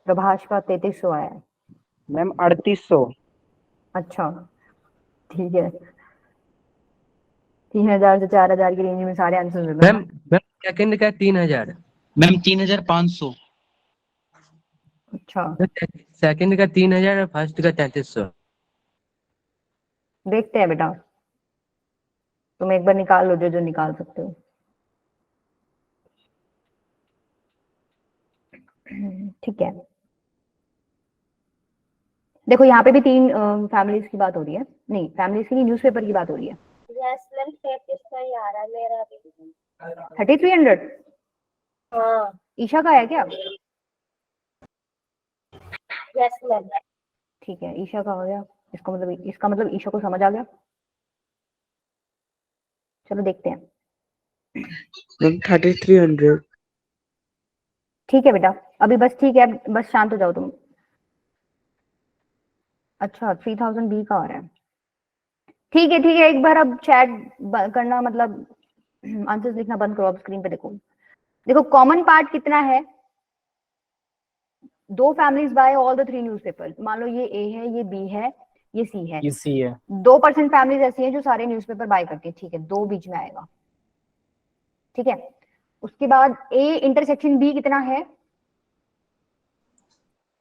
प्रभाष का 3300 आया है। मैम 3800। अच्छा ठीक है, 3000 से 4000 की रेंज में सारे आंसर दे दो। मैम सेकंड का 3000। मैम 3500। अच्छा सेकंड का 3000 और फर्स्ट का 3300। देखते हैं बेटा, तुम एक बार निकाल लो जो जो निकाल सकते हो। ठीक है, देखो यहाँ पे भी 3 फैमिलीज की बात हो रही है, नहीं फैमिलीज की नहीं, न्यूज़पेपर की बात हो रही है। मैम 33 का ही आ रहा है मेरा भी। 3300। हाँ ईशा का है क्या? Yes ma'am. ठीक है, ईशा का हो गया। इसका मतलब ईशा को समझ आ गया। चलो देखते हैं। 3300। ठीक है बेटा, अभी बस ठीक है, बस शांत हो जाओ तुम। अच्छा 3000 बी का आ रहा है। ठीक है ठीक है, एक बार अब चैट करना मतलब आंसर्स लिखना बंद करो। अब स्क्रीन पे देखो। देखो कॉमन पार्ट कितना है, दो families by all the 3 newspapers. मान लो ये ए है, ये बी है, ये सी है। इसी है। 2% फैमिलीज ऐसी हैं जो सारे न्यूज़पेपर बाय करती है। ठीक है, दो बीच में आएगा। ठीक है, उसके बाद ए इंटरसेक्शन बी कितना है?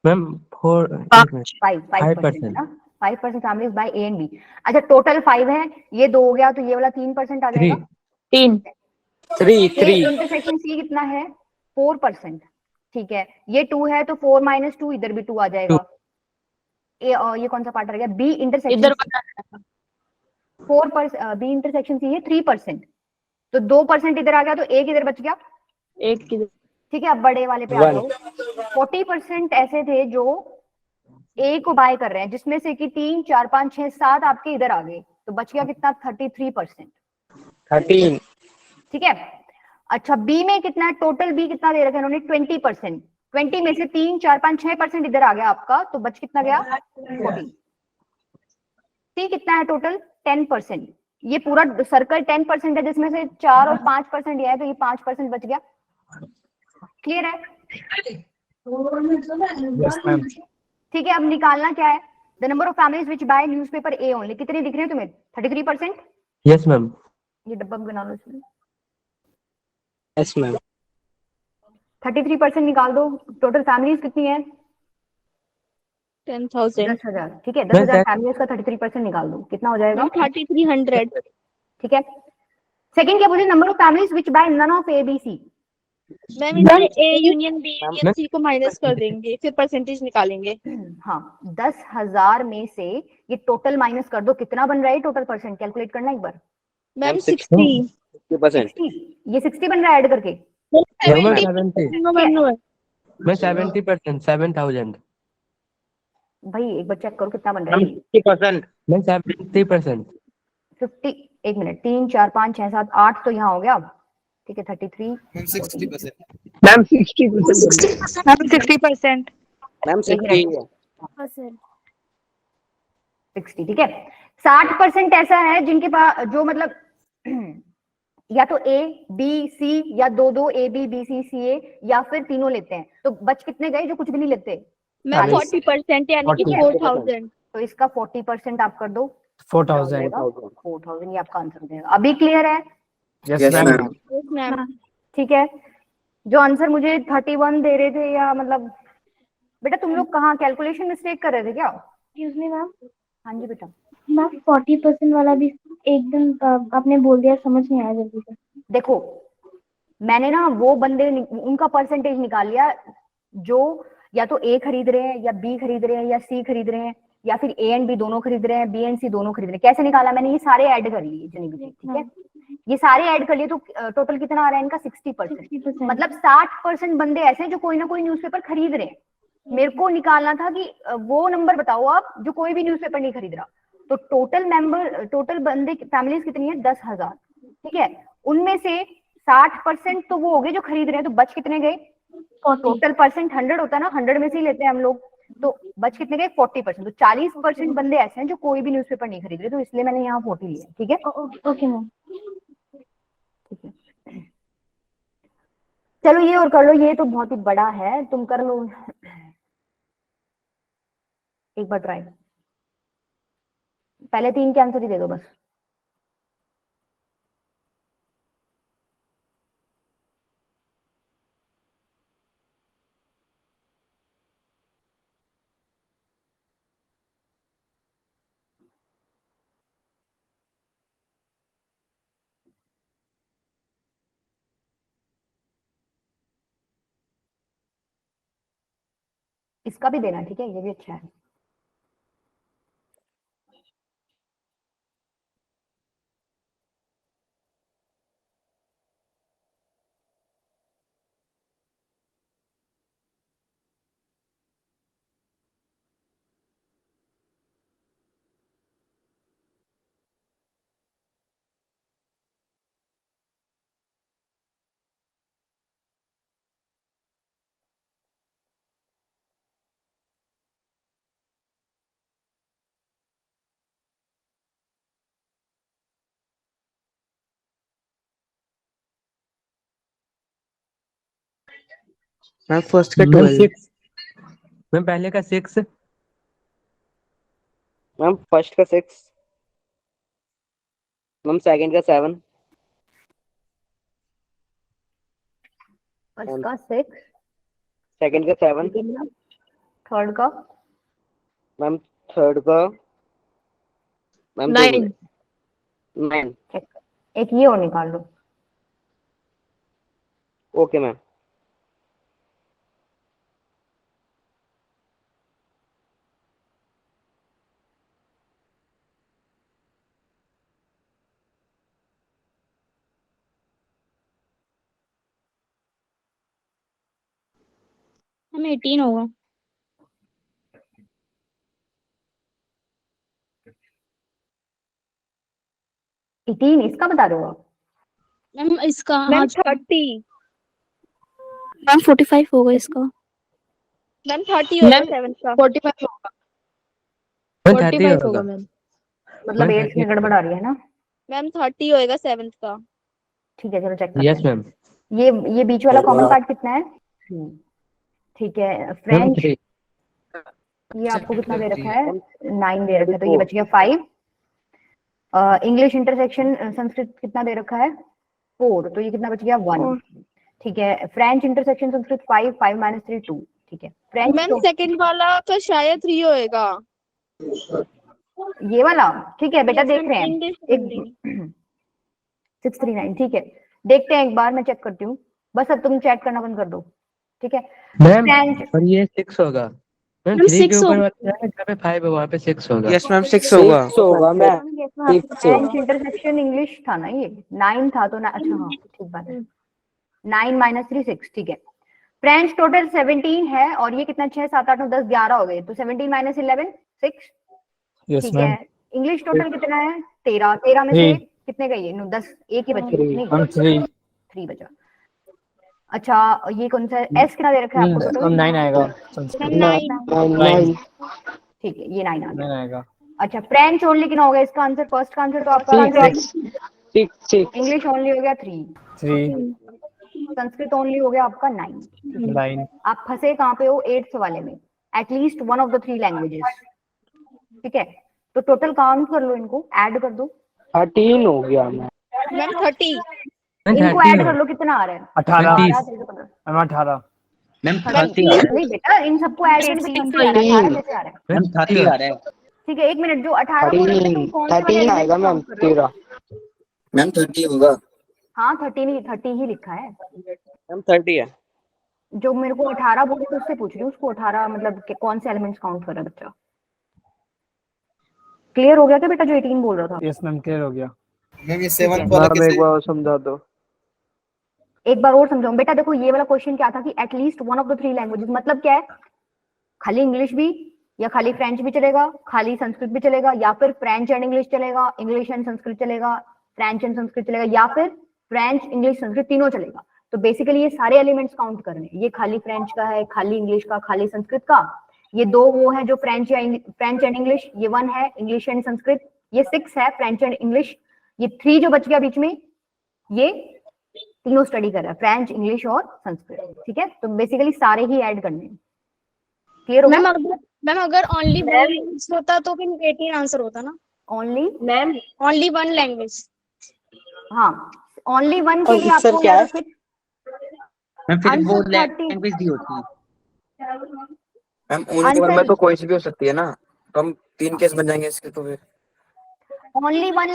मैम 5% है ना। 5% families by A and B. अच्छा टोटल 5 है, ये 2 हो गया तो ये वाला 3% आ जाएगा। 3। 3 इंटरसेक्शन सी कितना है? 4%। ठीक है, ये 2 है तो 4 - 2, इधर भी 2 आ जाएगा। ये कौन सा पार्ट रह गया? बी इंटरसेक्शन इधर बना 4%। बी इंटरसेक्शन सी है 3%, तो 2% इधर आ गया, तो एक इधर बच गया। एक की। ठीक है, अब बड़े वाले पे आ जाओ। 40% ऐसे थे जो ए को बाय कर रहे हैं, जिसमें से कि 3 4 5 6 7 आपके इधर आ गए, तो बच गया कितना? 33%। 13। ठीक है, अच्छा बी में कितना है? टोटल बी कितना दे रखा है उन्होंने? 20%। 20 में से 3 4 5 6% इधर आ गया आपका, तो बच कितना गया? 14। सी कितना है टोटल? 10%। ये पूरा सर्कल 10% है, जिसमें से 4 और 5% ये है, तो ये 5% बच गया। क्लियर है? Yes ma'am. ठीक है, अब निकालना क्या है? The number of families which bye newspaper A only. कितने दिख रहे हैं तुम्हें? 33%। Yes ma'am. ये डब्बा भी बना लो इसमें। Yes ma'am. 33% निकाल दो। टोटल फैमिलीज कितनी है? 10,000 10,000। ठीक है, मैं 10,000 फैमिलीज का 33% निकाल दो, कितना हो जाएगा? मैम 3300। ठीक है, सेकंड क्या पूछे? Number of families which by none of A B C. Ma'am इसमें A union B ma'am union C को माइनस कर देंगे, फिर परसेंटेज निकालेंगे। हाँ, 10,000 में से ये टोटल माइनस कर दो, कितना बन रहा है टोटल? परसेंट कैलकुलेट करना एक बार। मैम 60%। 60। ये 60 बन रहा है ऐड करके। मैम 70 70। मैं 70%, 7000। भाई एक बार चेक करो कितना बन रहा है। 50%। मैं 70%। 50। एक मिनट, 3 4 5 6 7 8 तो यहाँ हो गया। ठीक है, 33। मैम 60%। मैम 60%। मैम 60%। मैम एक 60 ही मिनट, है। 60। ठीक है, 60% ऐसा है जिनके पास जो मतलब या तो ए बी सी, या दो दो ए बी बी सी सी ए, या फिर तीनों लेते हैं। तो बच कितने गए जो कुछ भी नहीं लेते? मैम 40। 40% यानी कि 4000। तो इसका 40% आप कर दो। 4000। 4000, ये आपका आंसर हो जाएगा। अभी क्लियर है? Yes yes ma'am. Ma'am. Yes ma'am. ठीक है, जो आंसर मुझे 31 दे रहे थे, या मतलब बेटा तुम लोग कहाँ कैलकुलेशन मिस्टेक कर रहे थे क्या? Excuse me ma'am. हाँ जी बेटा। मैम 40% वाला भी एकदम आपने बोल दिया, समझ नहीं आया जल्दी से। देखो मैंने ना वो बंदे उनका परसेंटेज निकाल लिया जो या तो ए खरीद रहे हैं, या बी खरीद रहे हैं, या सी खरीद रहे हैं, या फिर ए एंड बी दोनों खरीद रहे हैं, बी एंड सी दोनों खरीद रहे हैं। कैसे निकाला मैंने? ये सारे ऐड कर लिए जितने भी थे। ठीक है, ये सारे ऐड कर लिए, तो टोटल कितना आ रहा है इनका? 60%। मतलब 60% बंदे ऐसे हैं जो कोई ना कोई न्यूज़पेपर खरीद रहे हैं। मेरे को निकालना था कि वो नंबर बताओ आप जो कोई भी न्यूज़पेपर नहीं खरीद रहा। तो टोटल बंदे फैमिलीज कितनी है? 10,000। ठीक है, उनमें से 60% तो वो हो गए जो खरीद रहे हैं, तो बच कितने गए? टोटल परसेंट 100 होता है ना, 100 में से ही लेते हैं हम लोग, तो बच कितने गए? 40%। तो 40% बंदे ऐसे हैं जो कोई भी न्यूज़पेपर नहीं खरीद रहे, तो इसलिए मैंने यहाँ 40 लिया। ठीक है, ओके मैम। ठीक है, चलो ये और कर लो, ये तो बहुत ही बड़ा है, तुम कर लो एक बार ट्राई। पहले 3 के आंसर ही दे दो बस। इसका भी देना, ठीक है, ये भी अच्छा है। मैम फर्स्ट का मैम 12। 6। मैम पहले का 6, मैम फर्स्ट का 6। मैम सेकंड का 7। फर्स्ट का 6, सेकंड का 7। थर्ड का मैम थर्ड का मैम 9। 9। एक ये और निकाल लो। Okay ma'am. मैम 18 होगा। एटीन इसका बता रहे हो आप? मैम इसका मैम 30। मैम 45 होगा इसका। मैम 30 होगा मैम 7th का। 45 होगा। मैम 30 45 होगा। होगा मैम। मतलब मैम 8 में गड़बड़ आ रही है ना? मैम 30 होएगा 7th का। ठीक है चलो चेक करते यस हैं। मैम। ये बीच वाला कॉमन पार्ट कितना है? ठीक है। Ma'am French 3। ये आपको कितना दे रखा है? 9 दे रखा है, तो ये बच गया 5। इंग्लिश इंटरसेक्शन संस्कृत कितना दे रखा है? 4, तो ये कितना बच गया? 1। ठीक है। French intersection Sanskrit 5, 5 minus 3 2। ठीक है। फ्रेंच मैम सेकंड वाला तो शायद 3 होएगा। ये वाला ठीक है बेटा, Yes, देख ma'am, रहे हैं English एक only। 639 ठीक है, देखते हैं एक बार, मैं चेक करती हूँ। बस अब तुम चैट करना बंद कर दो, ठीक है। मैम फ्रेंच और ये 6 होगा। मैम मैम 3 के 6 ऊपर होगा। वाला है, जहाँ पे 5 है वहाँ पे 6 होगा। यस मैम 6 होगा। 6 होगा मैम। फ्रेंच इंटरसेक्शन इंग्लिश था ना, ये 9 था तो ना, अच्छा हाँ ठीक बात है। 9 माइनस 3 6 ठीक है। फ्रेंच टोटल 17 है और ये कितना 6 7 8 9 10 11 हो गए, तो 17 माइनस 11 6। यस ठीक मैम। है। इंग्लिश टोटल कितना है? 13। 13 में से 3 कितने गए? 10, एक ही बचे नहीं, मैम 3। 3 बचा। अच्छा ये कौन सा एस कितना दे रखा है आपको टोटल? 9 आएगा मैम संस्कृत। 9। 9। ठीक है, ये 9 आ 9 गया। आएगा। अच्छा फ्रेंच ओनली कितना हो गया इसका आंसर? फर्स्ट का आंसर तो आपका 6। इंग्लिश ओनली हो गया 3, 3 संस्कृत ओनली हो गया आपका 9। 9। आप फंसे कहाँ पे हो? 8th वाले में, at least one of the 3 languages. ठीक है, तो टोटल काउंट कर लो, इनको ऐड कर दो। 13 हो गया मैम। मैम 30। मैम इनको 30 ऐड है। कर लो, कितना आ रहा है? 18 30। 18। Ma'am 18 ma'am 30। नहीं बेटा, इन सबको ऐड करके 6 आ रहा है, 18 कैसे आ रहा है? मैम 30 आ रहा है। ठीक है, एक मिनट, जो 18 बोल रहे थे तुम कौन से वाले 13 element आएगा को मैम। count कर रहे हो? 13 मैम 30 होगा। हाँ 30 ही लिखा है। मैम 30 है। जो मेरे को 18 बोले तो उससे पूछ रही हूँ, उसको 18 मतलब कौन से एलिमेंट्स काउंट कर रहा है बच्चा? क्लियर हो गया क्या बेटा जो 18 बोल रहा था? यस मैम क्लियर हो गया। मैम ये ठीक है। 7th वाला कैसे? एक बार समझा दो। एक बार और समझाऊं बेटा, देखो ये वाला क्वेश्चन क्या था कि at least one of the 3 languages, मतलब क्या है? खाली इंग्लिश भी, या खाली फ्रेंच भी चलेगा, खाली संस्कृत भी चलेगा, या फिर फ्रेंच एंड इंग्लिश चलेगा, इंग्लिश एंड संस्कृत चलेगा, फ्रेंच एंड संस्कृत चलेगा, या फिर फ्रेंच इंग्लिश संस्कृत तीनों चलेगा। तो बेसिकली ये सारे एलिमेंट्स काउंट करने, ये खाली फ्रेंच का है, खाली इंग्लिश का, खाली संस्कृत का, ये 2 वो है जो फ्रेंच एंड इंग्लिश, ये 1 है इंग्लिश एंड संस्कृत, ये 6 है फ्रेंच एंड इंग्लिश, ये 3 जो बच गया बीच में, ये तीनों स्टडी कर रहा है, फ्रेंच इंग्लिश और संस्कृत। ठीक है, तो बेसिकली सारे ही ऐड करने हैं। क्लियर हो गया? मैम अगर ओनली वन लैंग्वेज होता तो फिर 18 आंसर होता ना। Only ma'am only one language. हाँ, ओनली 1 के लिए सर आपको क्या या है? तो फिर मैम फिर वो आंसर 30 लैंग्वेज दी होती है। मैम ओनली वन में तो कोई सी भी हो सकती है ना, तो हम 3 केस बन जाएंगे इसके तो फिर। ओनली वन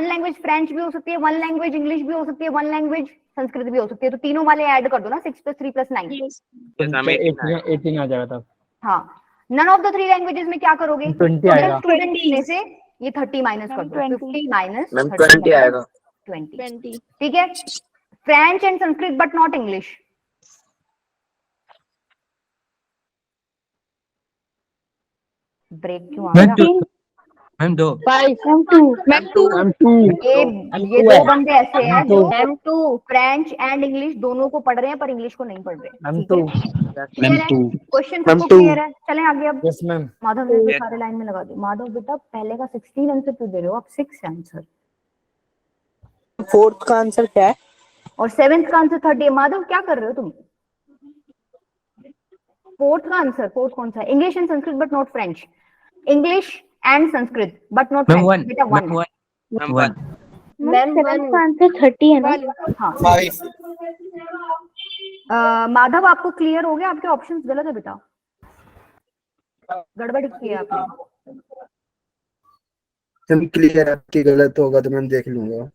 लैंग्वेज फ्रेंच भी हो सकती है, 1 लैंग्वेज इंग्लिश भी हो सकती है, 1 लैंग्वेज संस्कृत भी हो सकती है, तो तीनों वाले ऐड कर दो ना, 6 + 3 + 9। 18 आ जाएगा तब। हाँ, नन ऑफ द 3 लैंग्वेजेस में क्या करोगे? 20 आएगा। स्टूडेंट्स में से ये 30 माइनस कर दो, 50 माइनस मैम 20 आएगा। 20। 20। ठीक है। French and Sanskrit but not English. Break क्यों आ मैम रहा? 2। मैम 2। 5 मैम 2। मैम 2। मैम 2 ये 2 बंदे ऐसे हैं जो M2 फ्रेंच एंड इंग्लिश दोनों को पढ़ रहे हैं पर इंग्लिश को नहीं पढ़ रहे। मैम ठीक है, 2 मैम क्लियर है? 2। क्वेश्चन मैम सबको 2। क्लियर है? चलें आगे अब। Yes ma'am. माधव ने तो सारे लाइन में लगा दिए। माधव बेटा पहले का 16 आंसर क्यों दे रहे हो आप? 6 आंसर 4th का आंसर क्या है? और 7th का आंसर 30 है। माधव क्या कर रहे हो तुम? फोर्थ का आंसर, फोर्थ कौन सा है? English and Sanskrit but not French, English and Sanskrit but not ma'am French. One बेटा one. Ma'am one ma'am seven का आंसर 30 है ना? हाँ माधव आपको क्लियर हो गया? आपके ऑप्शंस गलत है बेटा, गड़बड़ की है आपने। मैम क्लियर, आपकी गलत होगा तो मैम देख लूंगा।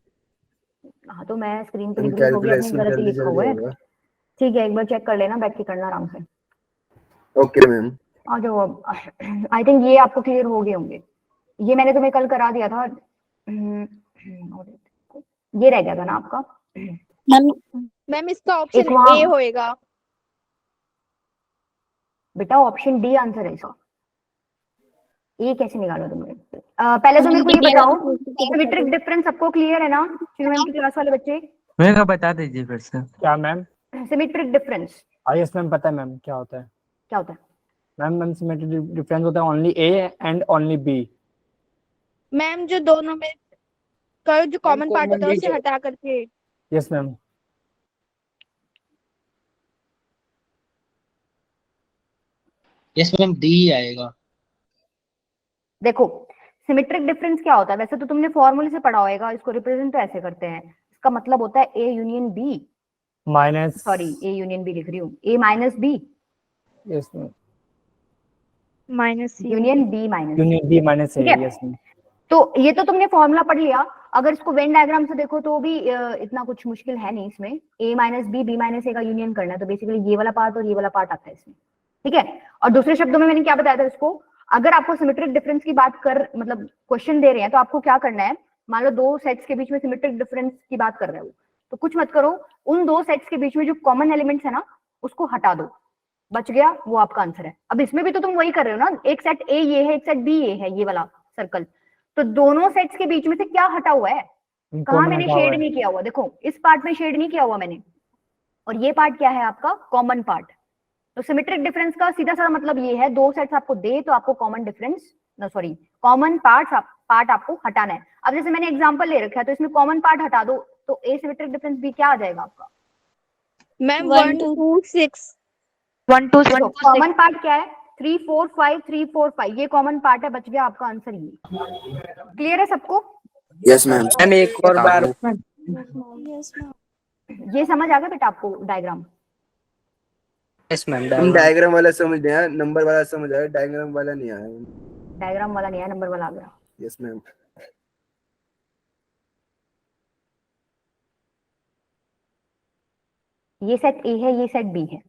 हाँ तो मैं स्क्रीन पे मैम लिख रही हूँ, तो भी आपने कैलकुलेशन गलत ही जल्दी लिखा जल्दी हुआ है। होगा। ठीक है, एक बार चेक कर लेना, बैठ के करना आराम से। Okay ma'am. आ जाओ अब। आई थिंक ये आपको क्लियर हो गए होंगे, ये मैंने तुम्हें कल करा दिया था। ये रह गया था ना आपका? मैम इसका एक ऑप्शन वहाँ- ए होएगा। बेटा ऑप्शन डी आंसर है इसका। ये कैसे निकाला तुमने? पहले तो मेरे को ये बताओ, सिमेट्रिक डिफरेंस सबको क्लियर है ना? मैम की क्लास वाले बच्चे, मेरे को बता दीजिए फिर से। क्या ma'am? Symmetric difference yes ma'am, पता है मैम क्या होता है। क्या होता है? मैम सिमेट्रिक डिफरेंस होता है only A and only B. Ma'am जो दोनों में का जो कॉमन पार्ट होता है उसे हटा करके। Yes ma'am. Yes ma'am D आएगा। देखो सिमेट्रिक डिफरेंस क्या होता है, वैसे तो तुमने फॉर्मूले से पढ़ा होगा, इसको रिप्रेजेंट तो ऐसे करते हैं। इसका मतलब होता है A union B, minus, sorry A union B लिख रही हूँ, A minus B yes ma'am, minus union B minus. Union B minus A. ठीक है? Yes ma'am. तो ये तो तुमने फॉर्मूला पढ़ लिया। अगर इसको वेन डायग्राम से देखो तो भी इतना कुछ मुश्किल है नहीं इसमें। ए माइनस बी माइनस ए का यूनियन करना है, तो बेसिकली ये वाला पार्ट और ये वाला पार्ट आता है इसमें। ठीक है? और दूसरे शब्दों में मैंने क्या बताया था इसको, अगर आपको सिमेट्रिक डिफरेंस की बात कर मतलब क्वेश्चन दे रहे हैं तो आपको क्या करना है, मान लो दो सेट्स के बीच में सिमेट्रिक डिफरेंस की बात कर रहे हो, तो कुछ मत करो, उन दो सेट्स के बीच में जो कॉमन एलिमेंट्स है ना उसको हटा दो, बच गया, वो आपका आंसर है। अब इसमें भी तो तुम वही कर रहे हो ना, एक सेट ए ये है, एक सेट बी ये है, ये वाला सर्कल, तो दोनों सेट्स के बीच में से क्या हटा हुआ है? कहाँ मैंने शेड नहीं किया हुआ, देखो इस पार्ट में शेड नहीं किया हुआ मैंने, और ये पार्ट क्या है आपका? Common part. तो सिमेट्रिक डिफरेंस का सीधा साधा मतलब ये है, दो सेट्स आपको दे तो आपको common difference sorry common part आपको हटाना है। अब जैसे मैंने एग्जांपल ले रखा है, तो इसमें कॉमन पार्ट हटा दो तो ए सिमेट्रिक डिफरेंस बी क्या आ जाएगा आपका? मैम 1 2 6 1 2 6 कॉमन पार्ट क्या है? 3 4 5 3 4 5, ये कॉमन पार्ट है, बच गया आपका आंसर ये। क्लियर है सबको? Yes ma'am. मैम एक और बार ये समझ आ गया बेटा आपको डायग्राम? यस मैम हम डायग्राम वाला समझ रहे हैं, नंबर वाला समझ आया, डायग्राम वाला नहीं आया। डायग्राम वाला नहीं है, नंबर वाला आ गया। Yes ma'am. ये सेट ए है, ये सेट बी है।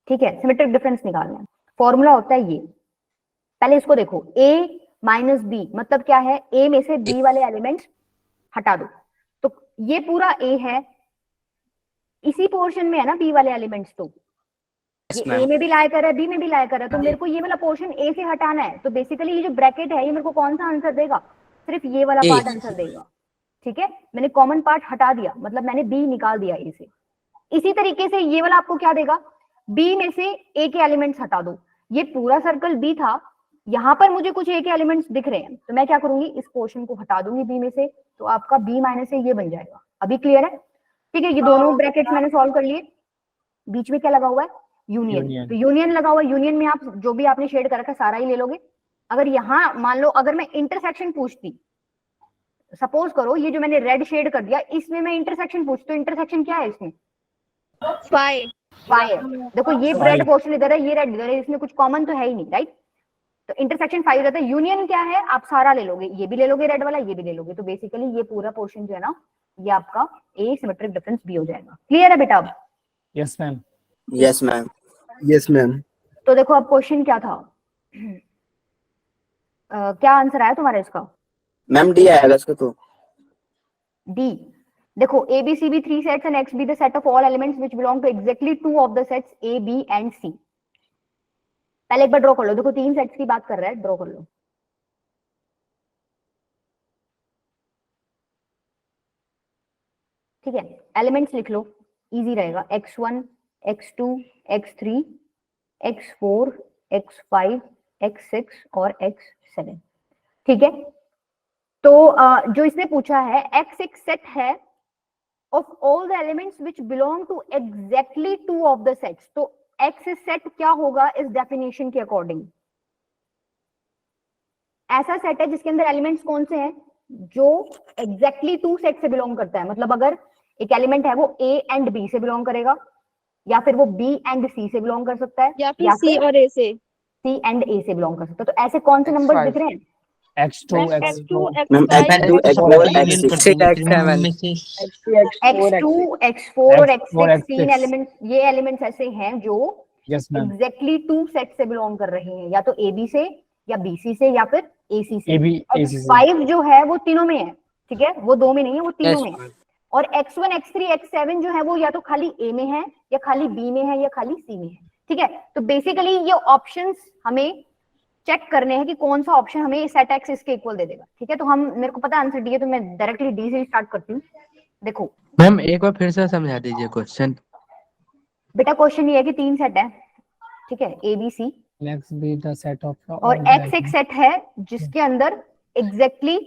ठीक है? सिमेट्रिक डिफरेंस निकालना है, फॉर्मूला होता है ये। पहले इसको देखो, ए माइनस बी मतलब क्या है? ए में से बी वाले एलिमेंट्स हटा दो, तो ये पूरा ए है, इसी पोर्शन में है ना बी वाले एलिमेंट्स, तो ये ए में भी लाया कर रहा है, बी में भी लाया कर रहा है, तो मेरे को ये वाला पोर्शन ए से हटाना है। तो बेसिकली ये जो ब्रैकेट है ये मेरे को कौन सा आंसर देगा? सिर्फ ये वाला पार्ट आंसर देगा। ठीक है? मैंने कॉमन पार्ट हटा दिया, मतलब मैंने बी निकाल दिया ए से। इसी तरीके से ये वाला आपको क्या देगा? बी में से ए के एलिमेंट्स हटा दो, ये पूरा सर्कल बी था, यहाँ पर मुझे कुछ ए के एलिमेंट्स दिख रहे हैं, तो मैं क्या करूंगी? इस पोर्शन को हटा दूंगी बी में से, तो आपका बी माइनस ए ये बन जाएगा। अभी क्लियर है? ठीक है? ये दोनों ब्रैकेट्स मैंने सॉल्व कर लिए। बीच में क्या लगा हुआ है? यूनियन। तो यूनियन लगा हुआ है, यूनियन में आप जो भी आपने शेड कर रखा है सारा ही ले लोगे। अगर यहाँ मान लो अगर मैं इंटरसेक्शन पूछती, सपोज करो ये जो मैंने रेड शेड कर दिया इसमें मैं इंटरसेक्शन पूछती, तो इंटरसेक्शन क्या है इसमें? 5 5। देखो ये रेड पोर्शन इधर है, ये रेड इधर है, इसमें कुछ कॉमन तो है ही नहीं, राइट? तो इंटरसेक्शन 5 रहता है। यूनियन क्या है? आप सारा ले लोगे, ये भी ले लोगे रेड वाला, ये भी ले लोगे, तो बेसिकली ये पूरा पोर्शन जो है ना ये आपका ए सिमेट्रिक डिफरेंस बी हो जाएगा। क्लियर है बेटा? अब yes ma'am. Yes ma'am. Yes ma'am. तो देखो अब क्वेश्चन क्या था? क्या आंसर आया तुम्हारा इसका? मैम डी आएगा इसका तो। डी। देखो A B C B 3 sets and X B the set of all elements which belong to exactly 2 of the sets A B and C. पहले एक बार ड्रॉ कर लो, देखो 3 सेट्स की बात कर रहा है, ड्रॉ कर लो। ठीक है? एलिमेंट्स लिख लो, इजी रहेगा। x1 x2 x3 x4 x5 x6 और x7। ठीक है? तो जो इसने पूछा है x एक सेट है of all the elements which belong to exactly 2 of the sets, तो एक्स सेट क्या होगा इस डेफिनेशन के अकॉर्डिंग? ऐसा सेट है जिसके अंदर एलिमेंट्स कौन से हैं, जो एग्जैक्टली टू सेट से बिलोंग करता है। मतलब अगर एक एलिमेंट है वो ए एंड बी से बिलोंग करेगा, या फिर वो बी एंड सी से बिलोंग कर सकता है, या फिर सी और ए से। सी एंड ए से बिलोंग कर सकता है। तो ऐसे कौन से नंबर दिख रहे हैं? X2 ma'am X4 ma'am X2 X2 X5 X4 X6 X2 X4 और X4 X6 तीन एलिमेंट्स, ये एलिमेंट्स ऐसे हैं जो yes ma'am exactly two set से बिलोंग कर रहे हैं, या तो ए बी से या बी सी से या फिर ए सी से। AB AC से X5 जो है वो तीनों में है, ठीक है, वो दो में नहीं है, वो तीनों Yes, में है। और X1 X3 X7 जो है वो या तो खाली ए में है, या खाली बी में है, या खाली सी में है, ठीक है। तो बेसिकली ये ऑप्शंस हमें चेक करने हैं कि कौन सा ऑप्शन हमें सेट एक्स इसके इक्वल दे देगा, ठीक है। तो हम, मेरे को पता आंसर डी है, तो मैं डायरेक्टली डी से स्टार्ट करती हूँ। देखो मैम एक बार फिर से समझा दीजिए क्वेश्चन। बेटा, क्वेश्चन ये है कि तीन सेट है, ठीक है, A B C, Let's be the set of और एक्स एक सेट है जिसके अंदर एग्जैक्टली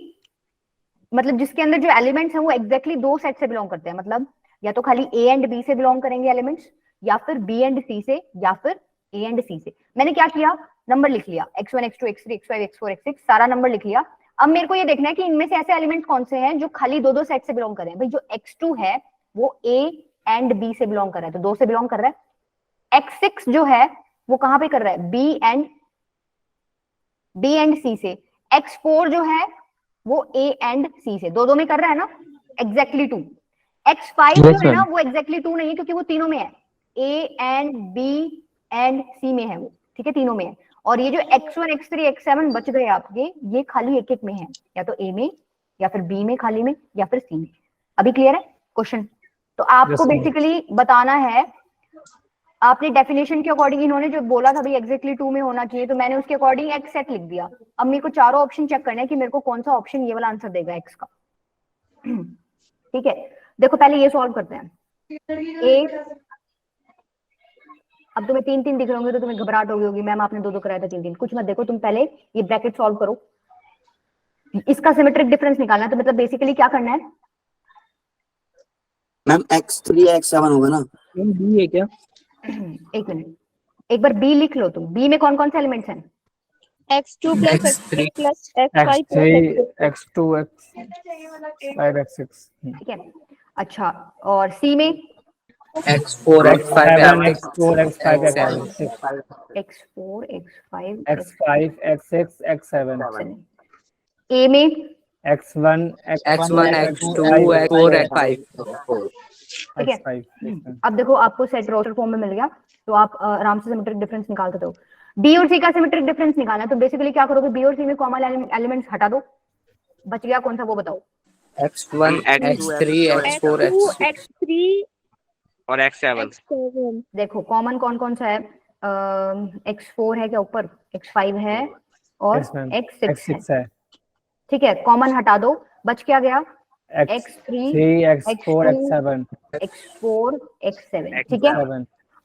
मतलब जिसके अंदर जो एलिमेंट्स हैं वो एग्जैक्टली दो सेट से बिलोंग करते हैं। मतलब या तो खाली ए एंड बी से बिलोंग करेंगे एलिमेंट्स, या फिर बी एंड सी से, या फिर ए एंड सी से। मैंने क्या किया, नंबर लिख लिया, x1 x2 x3 x5 x4 x6 सारा नंबर लिख लिया। अब मेरे को ये देखना है कि इनमें से ऐसे एलिमेंट्स कौन से हैं जो खाली दो दो सेट से बिलोंग करें। भाई जो x2 है वो a एंड b से बिलोंग कर रहा है, तो दो से बिलोंग कर रहा है। x6 जो है वो कहां पे कर रहा है, b एंड c से। x4 जो है वो a एंड c से, दो दो में कर रहा है ना, एग्जैक्टली टू। x5 जो है ना वो एग्जैक्टली टू नहीं है, क्योंकि वो तीनों में है, a and b and c में है वो, ठीक है, तीनों में है। और ये जो x1 x3 x7 बच गए आपके, ये खाली एक एक में है, या तो a में, या फिर b में खाली में, या फिर c में। अभी क्लियर है क्वेश्चन? तो आपको बेसिकली बताना है, आपने डेफिनेशन के अकॉर्डिंग, इन्होंने जो बोला था भाई एग्जैक्टली टू में होना चाहिए, तो मैंने उसके अकॉर्डिंग एक्स सेट लिख दिया। अब मेरे को चारों ऑप्शन चेक करना है कि मेरे को कौन सा ऑप्शन ये वाला आंसर देगा एक्स का, ठीक है। देखो पहले ये सॉल्व करते हैं। ए, अब तुम्हें तीन तीन दिख रहे होंगे तो तुम्हें घबराहट हो गई होगी, मैम आपने दो दो कराया था तीन तीन। कुछ मत देखो, तुम पहले ये ब्रैकेट सॉल्व करो, इसका सिमेट्रिक डिफरेंस निकालना है। तो मतलब बेसिकली क्या करना है मैम x3 x7 होगा ना? बी है क्या? एक मिनट, एक बार बी लिख लो तुम। बी में कौन कौन से एलिमेंट्स हैं? x2 plus x3 plus x5 X3 X2 X5 X6 ठीक है, अच्छा। और सी में x4 x5 X4 X5 X6 x4 x5 X5 X6 X7 ए में X1 x1 x2 x4 x5 ठीक है। अब देखो आपको सेट रोस्टर फॉर्म में मिल गया, तो आप आराम से सिमेट्रिक डिफरेंस निकाल सकते हो। बी और सी का सिमेट्रिक डिफरेंस निकालना है, तो बेसिकली क्या करोगे, बी और सी में कॉमन एलिमेंट्स हटा दो, बच गया कौन सा वो बताओ। x1 x3 x4 x3 और x7 देखो कॉमन कौन कौन सा है, x4 है क्या ऊपर, x5 है और x6 है, ठीक है। कॉमन हटा दो, बच क्या गया, x3 X4 X7 x4 x7, ठीक है।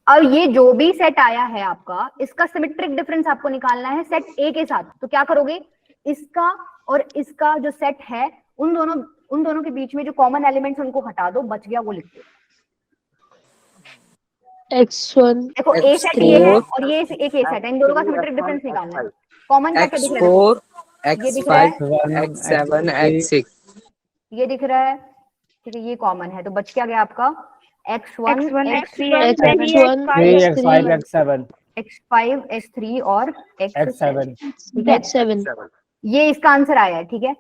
अब ये जो भी सेट आया है आपका, इसका सिमेट्रिक डिफरेंस आपको निकालना है सेट ए के साथ। तो क्या करोगे, इसका और इसका जो सेट है उन दोनों के बीच में जो कॉमन एलिमेंट्स उनको हटा दो, बच गया वो लिख दो। x1 देखो ए सेट ये है और ये एक ए सेट है, इन दोनों का सिमेट्रिक डिफरेंस निकालना है। कॉमन क्या दिख रहा है, x4 x5 x7 x6 ये दिख रहा है, ठीक है, ये कॉमन है। तो बच क्या गया आपका, x1 x3 x1 X5 X7 x5 x3 और X7 ठीक है, x7 ये इसका आंसर आया है, ठीक है।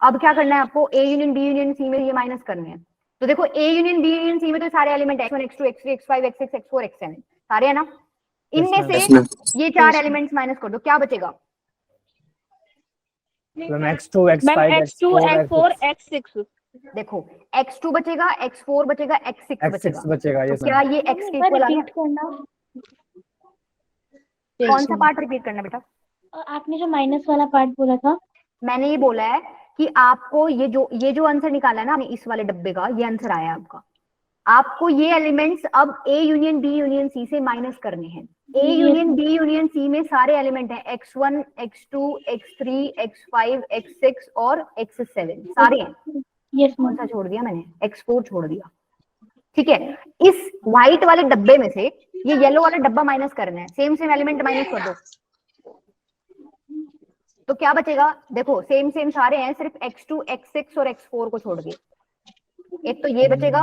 अब क्या करना है आपको, A union B union C में ये माइनस करने हैं। तो देखो A union B union C में तो सारे element x1 x2 x3 x5 x6 x4 x7 सारे है ना, इनमें से ये चार एलिमेंट्स माइनस कर दो, क्या बचेगा, X2 X5 x2 x4 x6 देखो x2 बचेगा, x4 बचेगा, x6 X6 बचेगा। बचेगा, तो yes क्या ये x के इक्वल आ गया? रिपीट करना, कौन सा पार्ट रिपीट करना बेटा? आपने जो माइनस वाला पार्ट बोला था। मैंने ये बोला है कि आपको ये जो आंसर निकाला है ना इस वाले डब्बे का, ये आंसर आया आपका। आपको ये एलिमेंट्स अब A union B union C से माइनस करने हैं। A union B union C में सारे एलिमेंट हैं, x1 x2 x3 x5 x6 और x7 सारे हैं। यस कौन सा छोड़ दिया मैंने, x4 छोड़ दिया, ठीक है। इस व्हाइट वाले डब्बे में से ये येलो वाला डब्बा माइनस करना है, सेम सेम एलिमेंट माइनस कर दो, तो क्या बचेगा? देखो सेम सेम सारे हैं, सिर्फ x2 x6 और x4 को छोड़ के। एक तो ये बचेगा,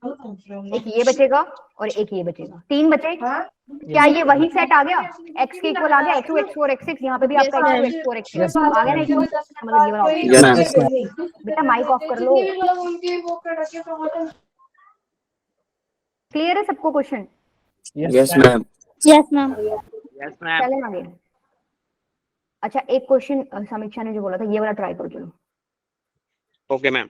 एक ये बचेगा और एक ये बचेगा, 3 बचे। क्या ये वही सेट आ गया? x के इक्वल आ गया, x2 x4 x6, यहाँ पे भी आपका x2 x4 x6 आ गया ना एकदम, मतलब ये वाला ऑप्शन। बेटा माइक ऑफ कर लो। क्लियर है सबको question? Yes ma'am. Yes ma'am. चलें आगे। अच्छा एक क्वेश्चन समीक्षा ने जो बोला था ये वाला ट्राई करो, चलो। Okay ma'am.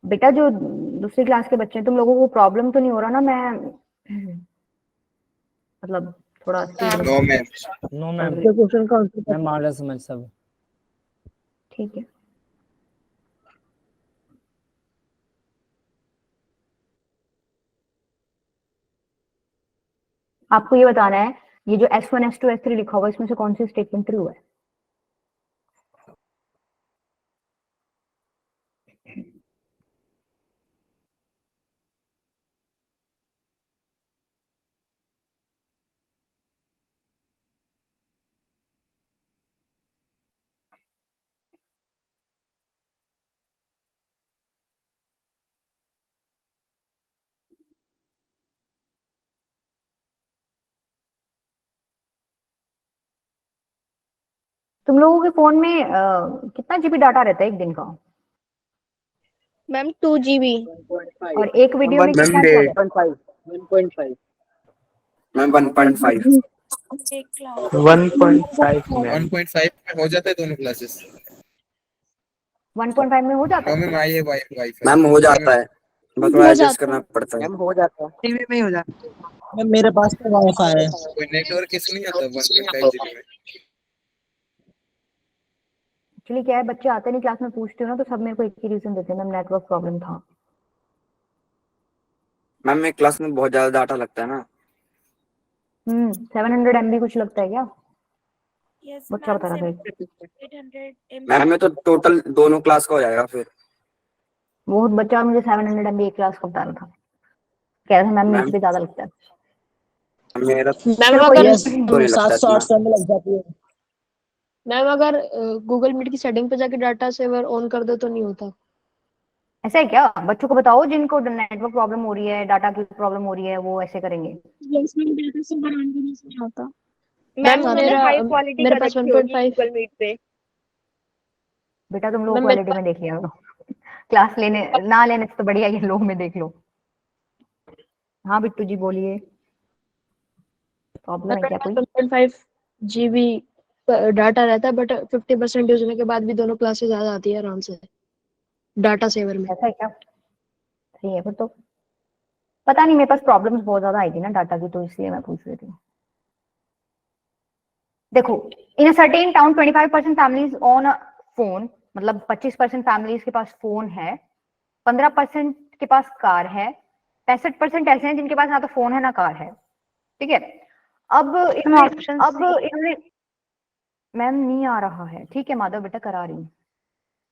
बेटा जो दूसरी क्लास के बच्चे हैं, तुम लोगों को प्रॉब्लम तो नहीं हो रहा ना? मैं मतलब थोड़ा no ma'am. No ma'am, question का आंसर मैं मान रहा समझ सब। ठीक है। आपको ये बताना है, ये जो S1 S2 S3 लिखा हुआ है, इसमें से कौन सी स्टेटमेंट ट्रू है? तुम लोगों के फोन में कितना जीबी डाटा रहता है एक दिन का? Ma'am 2 GB। और एक वीडियो में कितना रहता है? 1.5 मैम। 1.5 1.5 में 1.5 में हो जाता है दोनों क्लासेस। 1.5 में हो जाता है? मैम आई है वाईफाई। मैम हो जाता है, बस थोड़ा एडजस्ट करना पड़ता है। मैम हो जाता है। टीवी में ही हो जाता मैम मेरे पास तो वाईफाई है। कोई नेटवर्क इशू नहीं आता 1.5 GB में? एक्चुअली क्या है, बच्चे आते नहीं क्लास में, पूछते हो ना तो सब मेरे को एक ही रीजन देते हैं, मैम नेटवर्क प्रॉब्लम था। मैम मेरे क्लास में बहुत ज्यादा डाटा लगता है ना। 700 MB कुछ लगता है क्या? बच्चा बता रहा था। 800 मैम में तो टोटल दोनों क्लास का हो जाएगा फिर। बहुत बच्चा मुझे 700 MB एक क्लास का बता रहा था, कह रहा था मैम मेरे मैम से भी ज्यादा लगता है। मेरा मैम चलो अगर तो नहीं लगता 700-800 में लग जाती है। मैम अगर गूगल मीट की सेटिंग पे जाके डाटा सेवर ऑन कर दो तो नहीं होता? ऐसा है क्या? बच्चों को बताओ जिनको नेटवर्क प्रॉब्लम हो रही है, डाटा की प्रॉब्लम हो रही है, वो ऐसे करेंगे। यस मैम, डाटा से ऑन करने से नहीं होता। मैम मैम उन्होंने मेरा हाई क्वालिटी मेरे कर पास रखी होगी 1.5 गूगल मीट पे। बेटा तुम लोग मैम मेरे क्वालिटी में देख लिया करो, क्लास लेने ना लेने से तो बढ़िया ये लोग में देख लो। हाँ बिट्टू जी बोलिए, प्रॉब्लम है क्या कोई? 1.5 GB डाटा रहता है, बट 50% यूज होने के बाद भी दोनों क्लासेस आ जाती है आराम से डाटा सेवर में। ऐसा है क्या? सही है फिर तो। पता नहीं, मेरे पास प्रॉब्लम्स बहुत ज्यादा आई थी ना डाटा की, तो इसलिए मैं पूछ रही थी। देखो, in a certain town 25% families own a phone, मतलब 25% फैमिलीज के पास फोन है, 15% के पास कार है, 65% ऐसे हैं जिनके पास ना तो फोन है ना कार है। ठीक है, अब इन्होंने मैम नहीं आ रहा है, ठीक है माधव बेटा करा रही हूँ।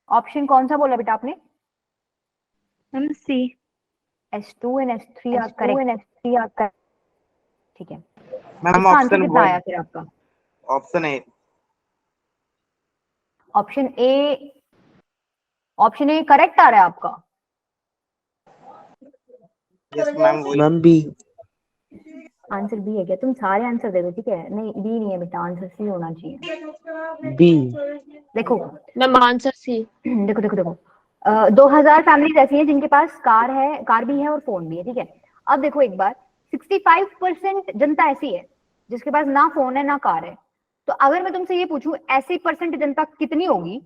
ऑप्शन कौन सा बोला बेटा आपने? Ma'am C. S2 and S3 are correct। ठीक है, मैम इसका आंसर कितना आया फिर आपका? Option A. Option A correct आ रहा है आपका? Yes ma'am. Ma'am B. Answer B है क्या? तुम सारे आंसर दे दो, ठीक है? नहीं बी नहीं है बेटा, आंसर सी होना चाहिए। बी। देखो मैम आंसर सी। देखो देखो देखो 2000 फैमिलीज ऐसी हैं जिनके पास कार है, कार भी है और फोन भी है। ठीक है, अब देखो एक बार, 65% जनता ऐसी है जिसके पास ना फोन है ना कार है। तो अगर मैं तुमसे ये पूछूं, ऐसी परसेंट जनता कितनी होगी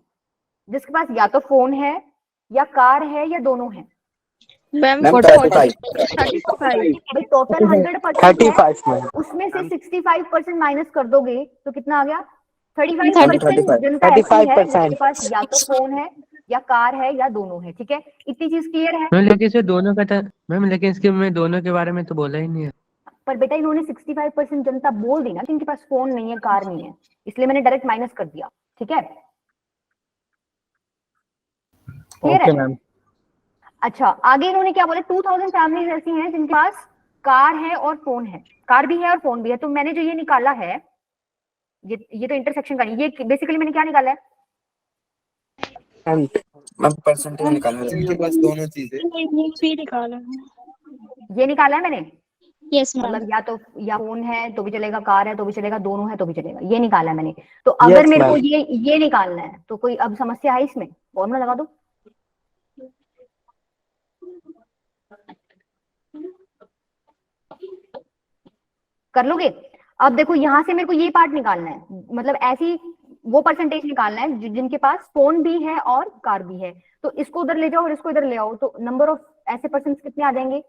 जिसके पास या तो फोन है या कार है या दोनों है? मैम 35। 35। भाई टोटल 100% 35 में। उसमें से 65% माइनस कर दोगे तो कितना आ गया? 35%। 35। जनता ऐसी है 35%। जिसके पास या तो फोन है या कार है या दोनों है। ठीक है, इतनी चीज क्लियर है? मैम लेकिन इसमें दोनों का था मैम, लेकिन इसके में दोनों के बारे में तो बोला ही नहीं है। पर बेटा इन्होंने 65% जनता बोल दी ना कि इनके पास फोन नहीं है कार नहीं है, इसलिए मैंने डायरेक्ट माइनस कर दिया। ठीक है, क्लियर ओके है? मैम। अच्छा, आगे इन्होंने क्या बोला, 2000 फैमिलीज ऐसी हैं जिनके पास कार है और फोन है, कार भी है और फोन भी है। तो मैंने जो ये निकाला है, ये तो इंटरसेक्शन का नहीं, ये बेसिकली मैंने क्या निकाला है, मैम परसेंटेज निकालना है। जिनके पास दोनों चीजें, ये निकाला है। ये निकाला है मैंने। Yes ma'am. मतलब या तो या फोन है तो भी चलेगा, कार है तो भी चलेगा, दोनों है तो भी चलेगा, ये निकाला है मैंने। तो अगर मेरे को ये निकालना है तो कोई अब समस्या है इसमें? फॉर्मूला लगा दो। कर लोगे? अब देखो यहां से मेरे को ये पार्ट निकालना है, मतलब ऐसी वो परसेंटेज निकालना है जिनके पास फोन भी है और कार भी है। तो इसको उधर ले जाओ और इसको इधर ले आओ, तो नंबर ऑफ ऐसे पर्सन कितने आ जाएंगे,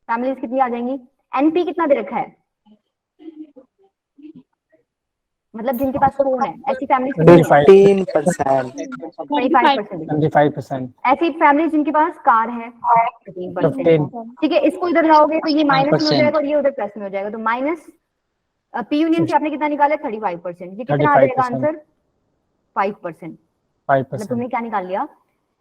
फैमिलीज कितनी आ जाएंगी? एनपी कितना दे रखा है, मतलब जिनके पास फोन है, ऐसी फैमिलीज कितनी है? 25%। ऐसी फैमिलीज जिनके पास कार है 15%। ठीक है, इसको इधर लाओगे तो ये माइनस में हो जाएगा और ये उधर प्लस में हो जाएगा। तो माइनस पी यूनियन से आपने कितना निकाला? 35%। ये कितना आ जाएगा आंसर? 5%। मतलब तुमने क्या निकाल लिया,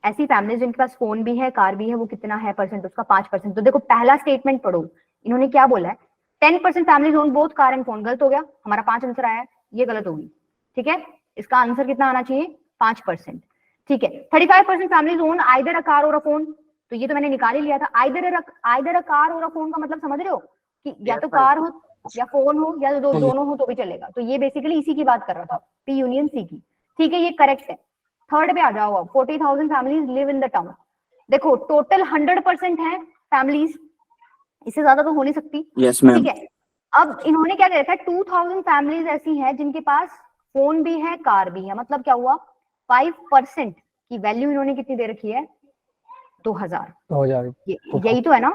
ऐसी फैमिलीज जिनके पास फोन भी है कार भी है, वो कितना है परसेंट उसका? 5%। तो देखो पहला स्टेटमेंट पढ़ो, इन्होंने क्या बोला है, 10% families own both car and phone. गलत हो गया, हमारा 5 आंसर आया है, ये गलत होगी। ठीक है, इसका आंसर कितना आना चाहिए? 5%। ठीक है, 35% families own either a car और अ फोन, तो ये तो मैंने निकाल ही लिया था। आइदर अ कार और अ फोन का मतलब समझ रहे हो कि या तो कार हो या फोन हो या दोनों हो तो भी चलेगा। तो ये बेसिकली इसी की बात कर रहा था, पी यूनियन सी की। ठीक है, ये करेक्ट है। थर्ड पे आ जाओ अब, 40,000 families live in the town. देखो टोटल 100% है फैमिलीज, इससे ज्यादा तो हो नहीं सकती। Yes ma'am. ठीक है, अब इन्होंने क्या देखा, 2000 फैमिलीज ऐसी हैं जिनके पास फोन भी है कार भी है, मतलब क्या हुआ, 5% की वैल्यू इन्होंने कितनी दे रखी है? 2000। यही तो है ना?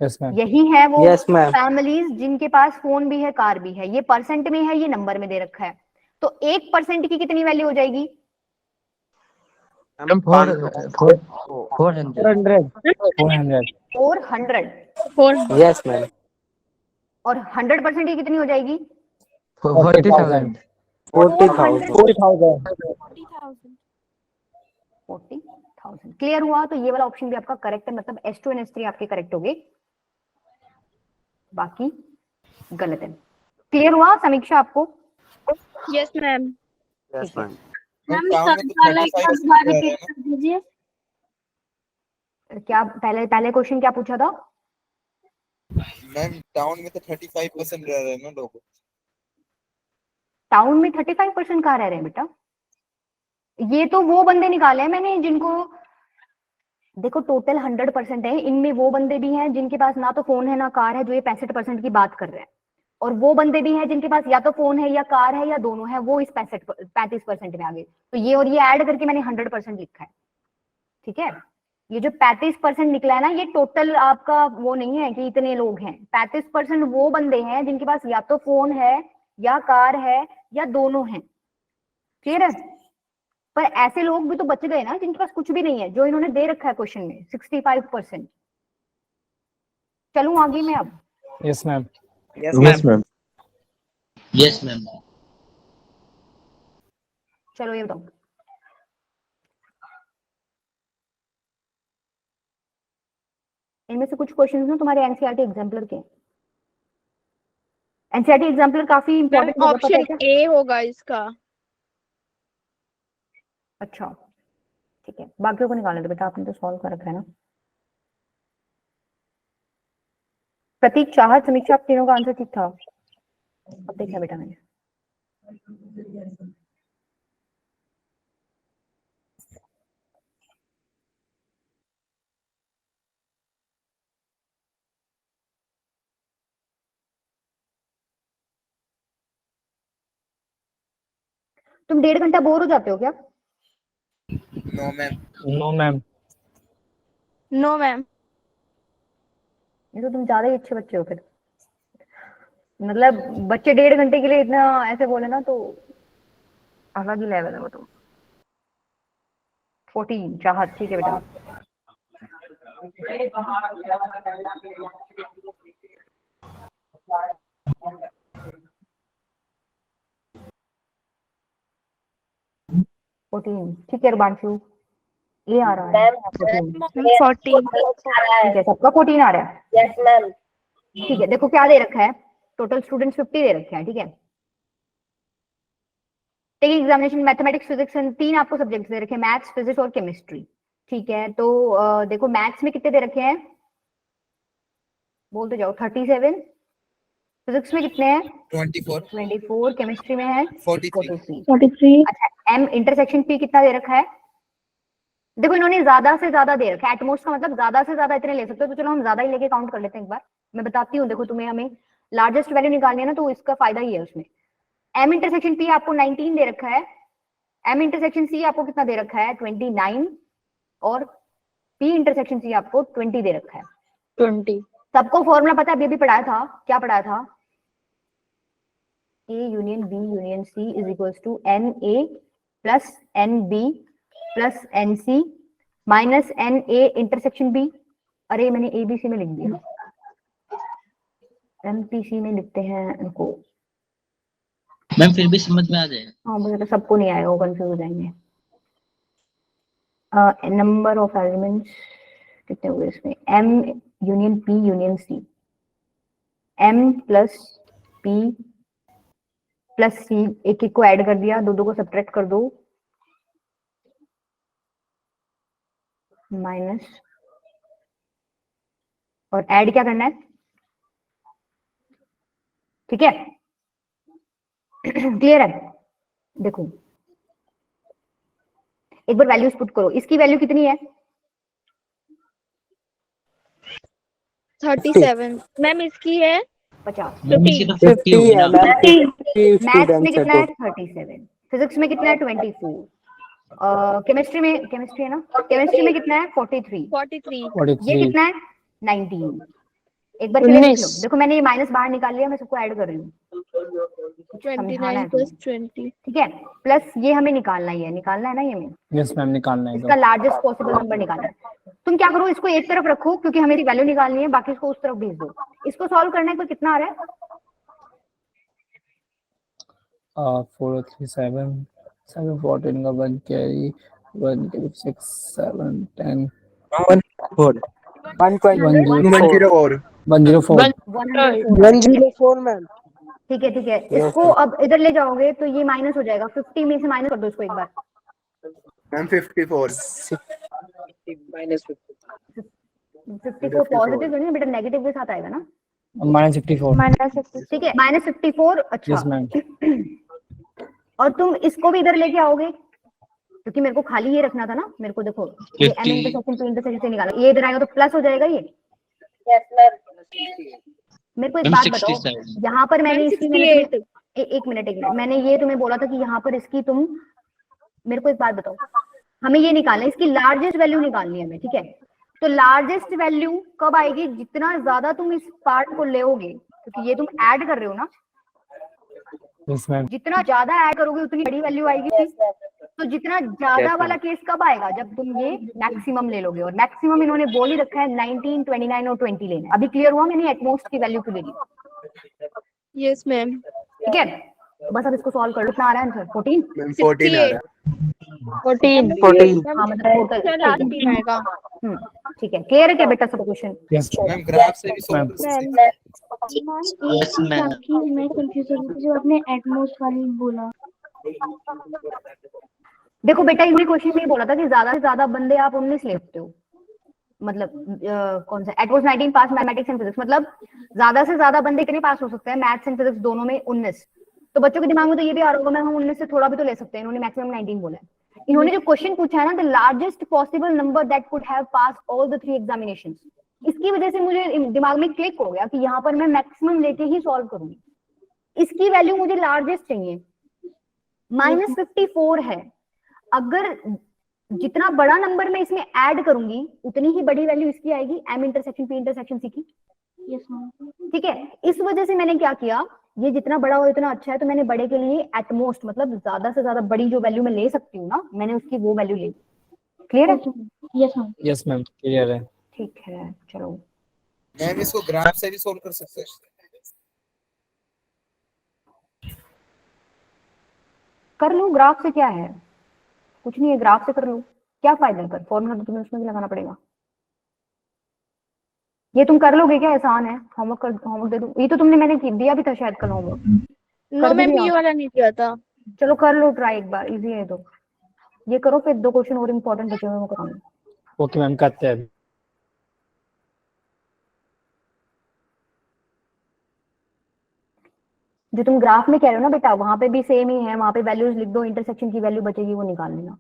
Yes ma'am. यही है वो Yes, ma'am. फैमिलीज जिनके पास फोन भी है कार भी है। ये परसेंट में है, ये नंबर में दे रखा है। तो 1% की कितनी वैल्यू हो जाएगी? मैम 400। 400। Yes, ma'am. और 100% की कितनी हो जाएगी? 40,000। 40,000. 40,000। क्लियर हुआ? तो ये वाला ऑप्शन भी आपका करेक्ट है, मतलब S2 और S3 आपके करेक्ट हो गए, बाकी गलत है। क्लियर हुआ समीक्षा आपको? Yes ma'am. Yes, ma'am. Ma'am town में तो 35% रह रहा है ना। दीजिए। क्या पहले क्वेश्चन क्या पूछा था? मैम टाउन में तो 35% रह रहे हैं ना लोग। टाउन में 35% कहाँ रह रहे हैं बेटा? ये तो वो बंदे निकाले हैं मैंने जिनको, देखो टोटल 100% है, इनमें वो बंदे भी हैं जिनके पास ना तो फोन है ना कार है, जो ये 65% की बात कर रहे हैं। और वो बंदे भी हैं जिनके पास या तो फोन है या कार है या दोनों है, वो इस 35% में आ गए। तो ये और ये ऐड करके मैंने 100% लिखा है। ठीक है, ये जो 35% निकला है ना, ये टोटल आपका वो नहीं है कि इतने लोग हैं। 35% वो बंदे हैं जिनके पास या तो फोन है या कार है या दोनों हैं। क्लियर है? पर ऐसे लोग भी तो बच गए ना जिनके पास कुछ भी नहीं है, जो इन्होंने दे रखा है क्वेश्चन में 65%। चलूं आगे मैं अब? Yes ma'am. Yes, ma'am. Yes ma'am. चलो ये बताओ, इनमें से कुछ क्वेश्चंस ना तुम्हारे एनसीईआरटी एग्जाम्पलर के। एनसीईआरटी एग्जाम्पलर काफी इंपॉर्टेंट होगा, पता है ऑप्शन क्या? ए होगा इसका। अच्छा ठीक है, बाकियों को निकालने दो बेटा, आपने तो सॉल्व कर रखा है ना। प्रतीक, चाहत, समीक्षा, आप तीनों का आंसर ठीक था। अब देखा बेटा मैंने। तुम 1.5 घंटा बोर हो जाते हो क्या? No ma'am. No ma'am. No ma'am. ये तो तुम ज्यादा ही अच्छे बच्चे हो फिर। मतलब बच्चे 1.5 घंटे के लिए इतना ऐसे बोले ना तो अलग ही लेवल है वो तो। 14 चाहत, ठीक है बेटा। ठीक है रुबांशु, ए आ रहा है 40 ठीक है, सबका 14 आ रहा है। Yes ma'am. ठीक है, देखो क्या दे रखा है, टोटल स्टूडेंट्स 50 दे रखे हैं। ठीक है, taking examination mathematics physics and 3 आपको सब्जेक्ट्स दे रखे हैं, मैथ्स फिजिक्स और केमिस्ट्री। ठीक है, तो देखो मैथ्स में कितने दे रखे हैं, बोलते जाओ। 37, फिजिक्स में कितने हैं 24 24, केमिस्ट्री में है 43 43। अच्छा, एम इंटरसेक्शन पी कितना दे रखा है, देखो इन्होंने ज्यादा से ज्यादा दे रखा है, एटमोस्ट का मतलब ज्यादा से ज्यादा इतने ले सकते हो, तो चलो हम ज्यादा ही लेके काउंट कर लेते हैं एक बार। मैं बताती हूँ, देखो तुम्हें हमें लार्जेस्ट वैल्यू निकालनी है ना, तो इसका फायदा ही है उसमें। एम इंटरसेक्शन पी आपको 19 दे रखा है, एम इंटरसेक्शन सी आपको कितना दे रखा है 29, और पी इंटरसेक्शन सी आपको 20 दे रखा है। 20। सबको फॉर्मूला पता है, अभी अभी पढ़ाया था, क्या पढ़ाया था, A union B union C is equals to N A plus N B plus N C minus N A intersection B. अरे मैंने ए बी सी में लिख दिया, एम पी सी में लिखते हैं इनको। मैम फिर भी समझ में आ जाएगा। हाँ मुझे तो सबको नहीं आएगा, वो कंफ्यूज हो जाएंगे। नंबर ऑफ एलिमेंट्स कितने हुए इसमें, M union P union C, M plus P plus C, एक एक को ऐड कर दिया, दो दो को सब्ट्रैक्ट कर दो, माइनस, और ऐड क्या करना है, ठीक है क्लियर है। देखो एक बार वैल्यूज पुट करो, इसकी वैल्यू कितनी है 37 मैम, इसकी है 50, मैम इसकी तो 50 50 होगी है ना। मैम, 50 मैथ्स में स्टूडेंट्स है कितना है तो 37, फिजिक्स में कितना है 24, केमिस्ट्री में, केमिस्ट्री है ना, केमिस्ट्री में कितना है 43, 43 ये 43। कितना है 19। एक बार फिर लिख लो, 19। देखो मैंने ये माइनस बाहर निकाल लिया, मैं सबको ऐड कर रही हूँ, समझाना 29 है प्लस तुम्हें, 20। ठीक है। प्लस ये हमें निकालना ही है, निकालना है ना ये हमें, यस मैम, निकालना है इसका तो। लार्जेस्ट पॉसिबल नंबर निकालना है। तुम क्या करो, इसको एक तरफ रखो क्योंकि हमें वैल्यू निकालनी है, बाकी इसको उस तरफ भेज दो। इसको सॉल्व करना है, कोई कितना आ रहा है 437 714 का 1 कैरी 1 6 7 10 104 104 104 104 मैम। ठीक है ठीक है, इसको अब इधर ले जाओगे तो ये माइनस हो जाएगा, 50 में से माइनस कर दो इसको एक बार, मैम 54 50 को पॉजिटिव करना बेटा, नेगेटिव के साथ आएगा ना, -54। ठीक है -54। अच्छा यस मैम। और तुम इसको भी इधर लेके आओगे क्योंकि मेरे को खाली ये रखना था ना, मेरे को देखो ये एम इंटरसेक्शन टू इंटरसेक्शन से निकाला, ये इधर आएगा तो प्लस हो जाएगा ये। मेरे को एक बात बताओ, 67 यहाँ पर मैंने मैम, इसकी मैंने 68 तुम्हें एक मिनट मैंने ये तुम्हें बोला था कि यहाँ पर इसकी तुम, मेरे को एक बात बताओ, हमें ये निकालना है, इसकी लार्जेस्ट वैल्यू निकालनी है हमें, ठीक है। तो लार्जेस्ट वैल्यू कब आएगी, जितना ज्यादा तुम इस पार्ट को लेओगे, क्योंकि ये तुम ऐड कर रहे हो ना, यस मैम। जितना ज्यादा ऐड करोगे उतनी बड़ी वैल्यू आएगी। तो जितना ज्यादा वाला केस कब आएगा, जब तुम ये मैक्सिमम ले लोगे, और मैक्सिमम इन्होंने बोल ही रखा है 19, 29 और 20 लेना है। अभी क्लियर हुआ, मैंने एटमोस्ट की वैल्यू क्यों ले ली, यस मैम। ठीक है। तो बस अब इसको सॉल्व कर लो, कितना आ रहा है आंसर 14, मैम 14 आ रहा है 14। हाँ मतलब टोटल, लास्ट टीम आएगा। ठीक है। क्लियर है क्या बेटा सब क्वेश्चन, यस मैम ग्राफ से भी सॉल्व कर सकते हैं यस मैम। मैं कंफ्यूज हो गई जो आपने एटमोस्ट वाली बोला। देखो बेटा इन्होंने क्वेश्चन में ये बोला था कि ज्यादा से ज्यादा बंदे आप 19 ले सकते हो, मतलब कौन सा एट वाज 19 पास मैथमेटिक्स एंड फिजिक्स, मतलब ज्यादा से ज्यादा बंदे कितने पास हो सकते हैं मैथ्स एंड फिजिक्स दोनों में 19। तो बच्चों के दिमाग में तो ये भी आ रहा होगा मैं हम 19 से थोड़ा भी तो ले सकते हैं, इन्होंने मैक्सिमम 19 बोला है। इन्होंने जो क्वेश्चन पूछा है ना, the largest possible number that could have pass all the 3 examinations, इसकी वजह से मुझे दिमाग में क्लिक हो गया कि यहाँ पर मैं मैक्सिमम लेके ही सॉल्व करूंगी, इसकी वैल्यू मुझे लार्जेस्ट चाहिए, -54 है। अगर जितना बड़ा नंबर मैं इसमें ऐड करूंगी उतनी ही बड़ी वैल्यू इसकी आएगी, M intersection P intersection C की, यस मैम। ठीक है। इस वजह से मैंने क्या किया, ये जितना बड़ा हो इतना अच्छा है, तो मैंने बड़े के लिए एटमोस्ट मतलब ज्यादा से ज्यादा बड़ी जो वैल्यू मैं ले सकती हूँ ना, मैंने उसकी वो वैल्यू ली। क्लियर है, yes ma'am. Yes ma'am clear है। ठीक है चलो। मैम इसको ग्राफ से भी सॉल्व कर सकते हैं कर लो, ग्राफ से क्या है, कुछ नहीं है, ग्राफ से कर लो। क्या फाइनल पर फॉर्मूला तो तुम्हें उसमें भी लगाना पड़ेगा। ये तुम कर लोगे क्या? आसान है, होमवर्क दे दूं? ये तो तुमने मैंने दिया भी था शायद कल होमवर्क। नो कर भी मैम लिया? ये वाला नहीं दिया था। चलो कर लो ट्राई एक बार, इजी है तो। ये करो, फिर 2 क्वेश्चन और इम्पोर्टेंट बचे हुए हैं वो कराऊंगी। ओके मैम, करते हैं अभी। जो तुम ग्राफ में कह रहे हो ना बेटा, वहां पे भी सेम ही है, वहां पे वैल्यूज लिख दो, इंटरसेक्शन की वैल्यू बचेगी वो निकाल लेना,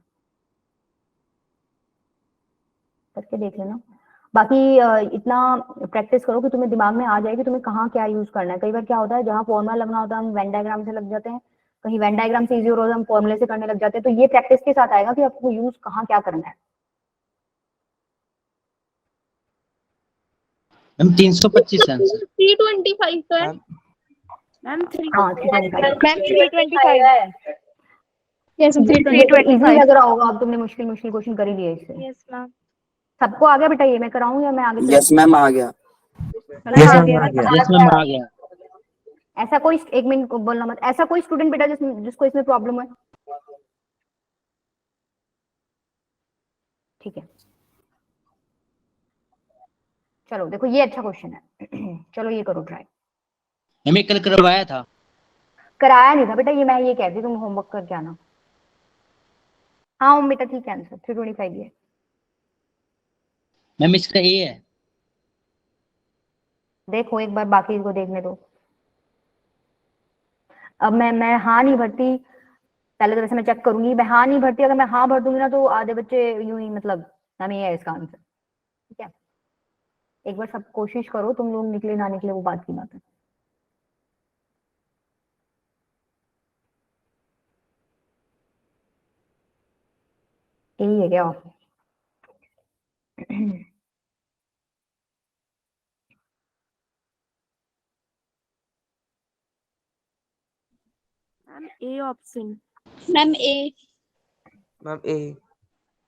करके देख लेना। बाकी इतना प्रैक्टिस करो कि तुम्हें दिमाग में आ जाए कि तुम्हें कहाँ क्या यूज करना है। कई बार क्या होता है, जहाँ फॉर्मुला लगना होता है हम वेन डायग्राम से लग जाते हैं, कहीं वेन डायग्राम से इजी हो रहा है हम फॉर्मुले से करने लग जाते हैं। तो ये प्रैक्टिस के साथ आएगा कि आपको यूज कहाँ क्या करना है। Ma'am 325 answer. 325 sir. Ma'am ma'am हाँ 325। मैम 325। यस ये तो 325। इजी लग रहा होगा, अब तुमने मुश्किल मुश्किल क्वेश्चन कर ही लिए इससे। Yes ma'am. सबको आ गया बेटा? ये मैं कराऊं या मैं आगे चलूं? यस मैम, आ गया। यस मैम, आ गया। यस मैम आ गया। ऐसा कोई, 1 मिनट को बोलना मत, ऐसा कोई स्टूडेंट बेटा जिसको इसमें प्रॉब्लम है? ठीक है, चलो देखो ये अच्छा क्वेश्चन है। चलो ये करो ट्राई। मैम ये कल करवाया था। कराया नहीं था बेटा, ये मैं ये कहती तुम होमवर्क करके आना। हाँ बेटा ठीक है, आंसर 325 है। मैम इसका ए है। देखो एक बार बाकी को देखने दो। अब मैं हाँ नहीं भरती, पहले तो वैसे मैं चेक करूंगी, मैं हाँ नहीं भरती। अगर मैं हाँ भर दूंगी ना तो आधे बच्चे यूं ही, मतलब हमें ये है इसका आंसर। ठीक है, एक बार सब कोशिश करो, तुम लोग निकले ना निकले वो बात की बात है। यही है क्या? Ma'am A option. Ma'am A. Ma'am A.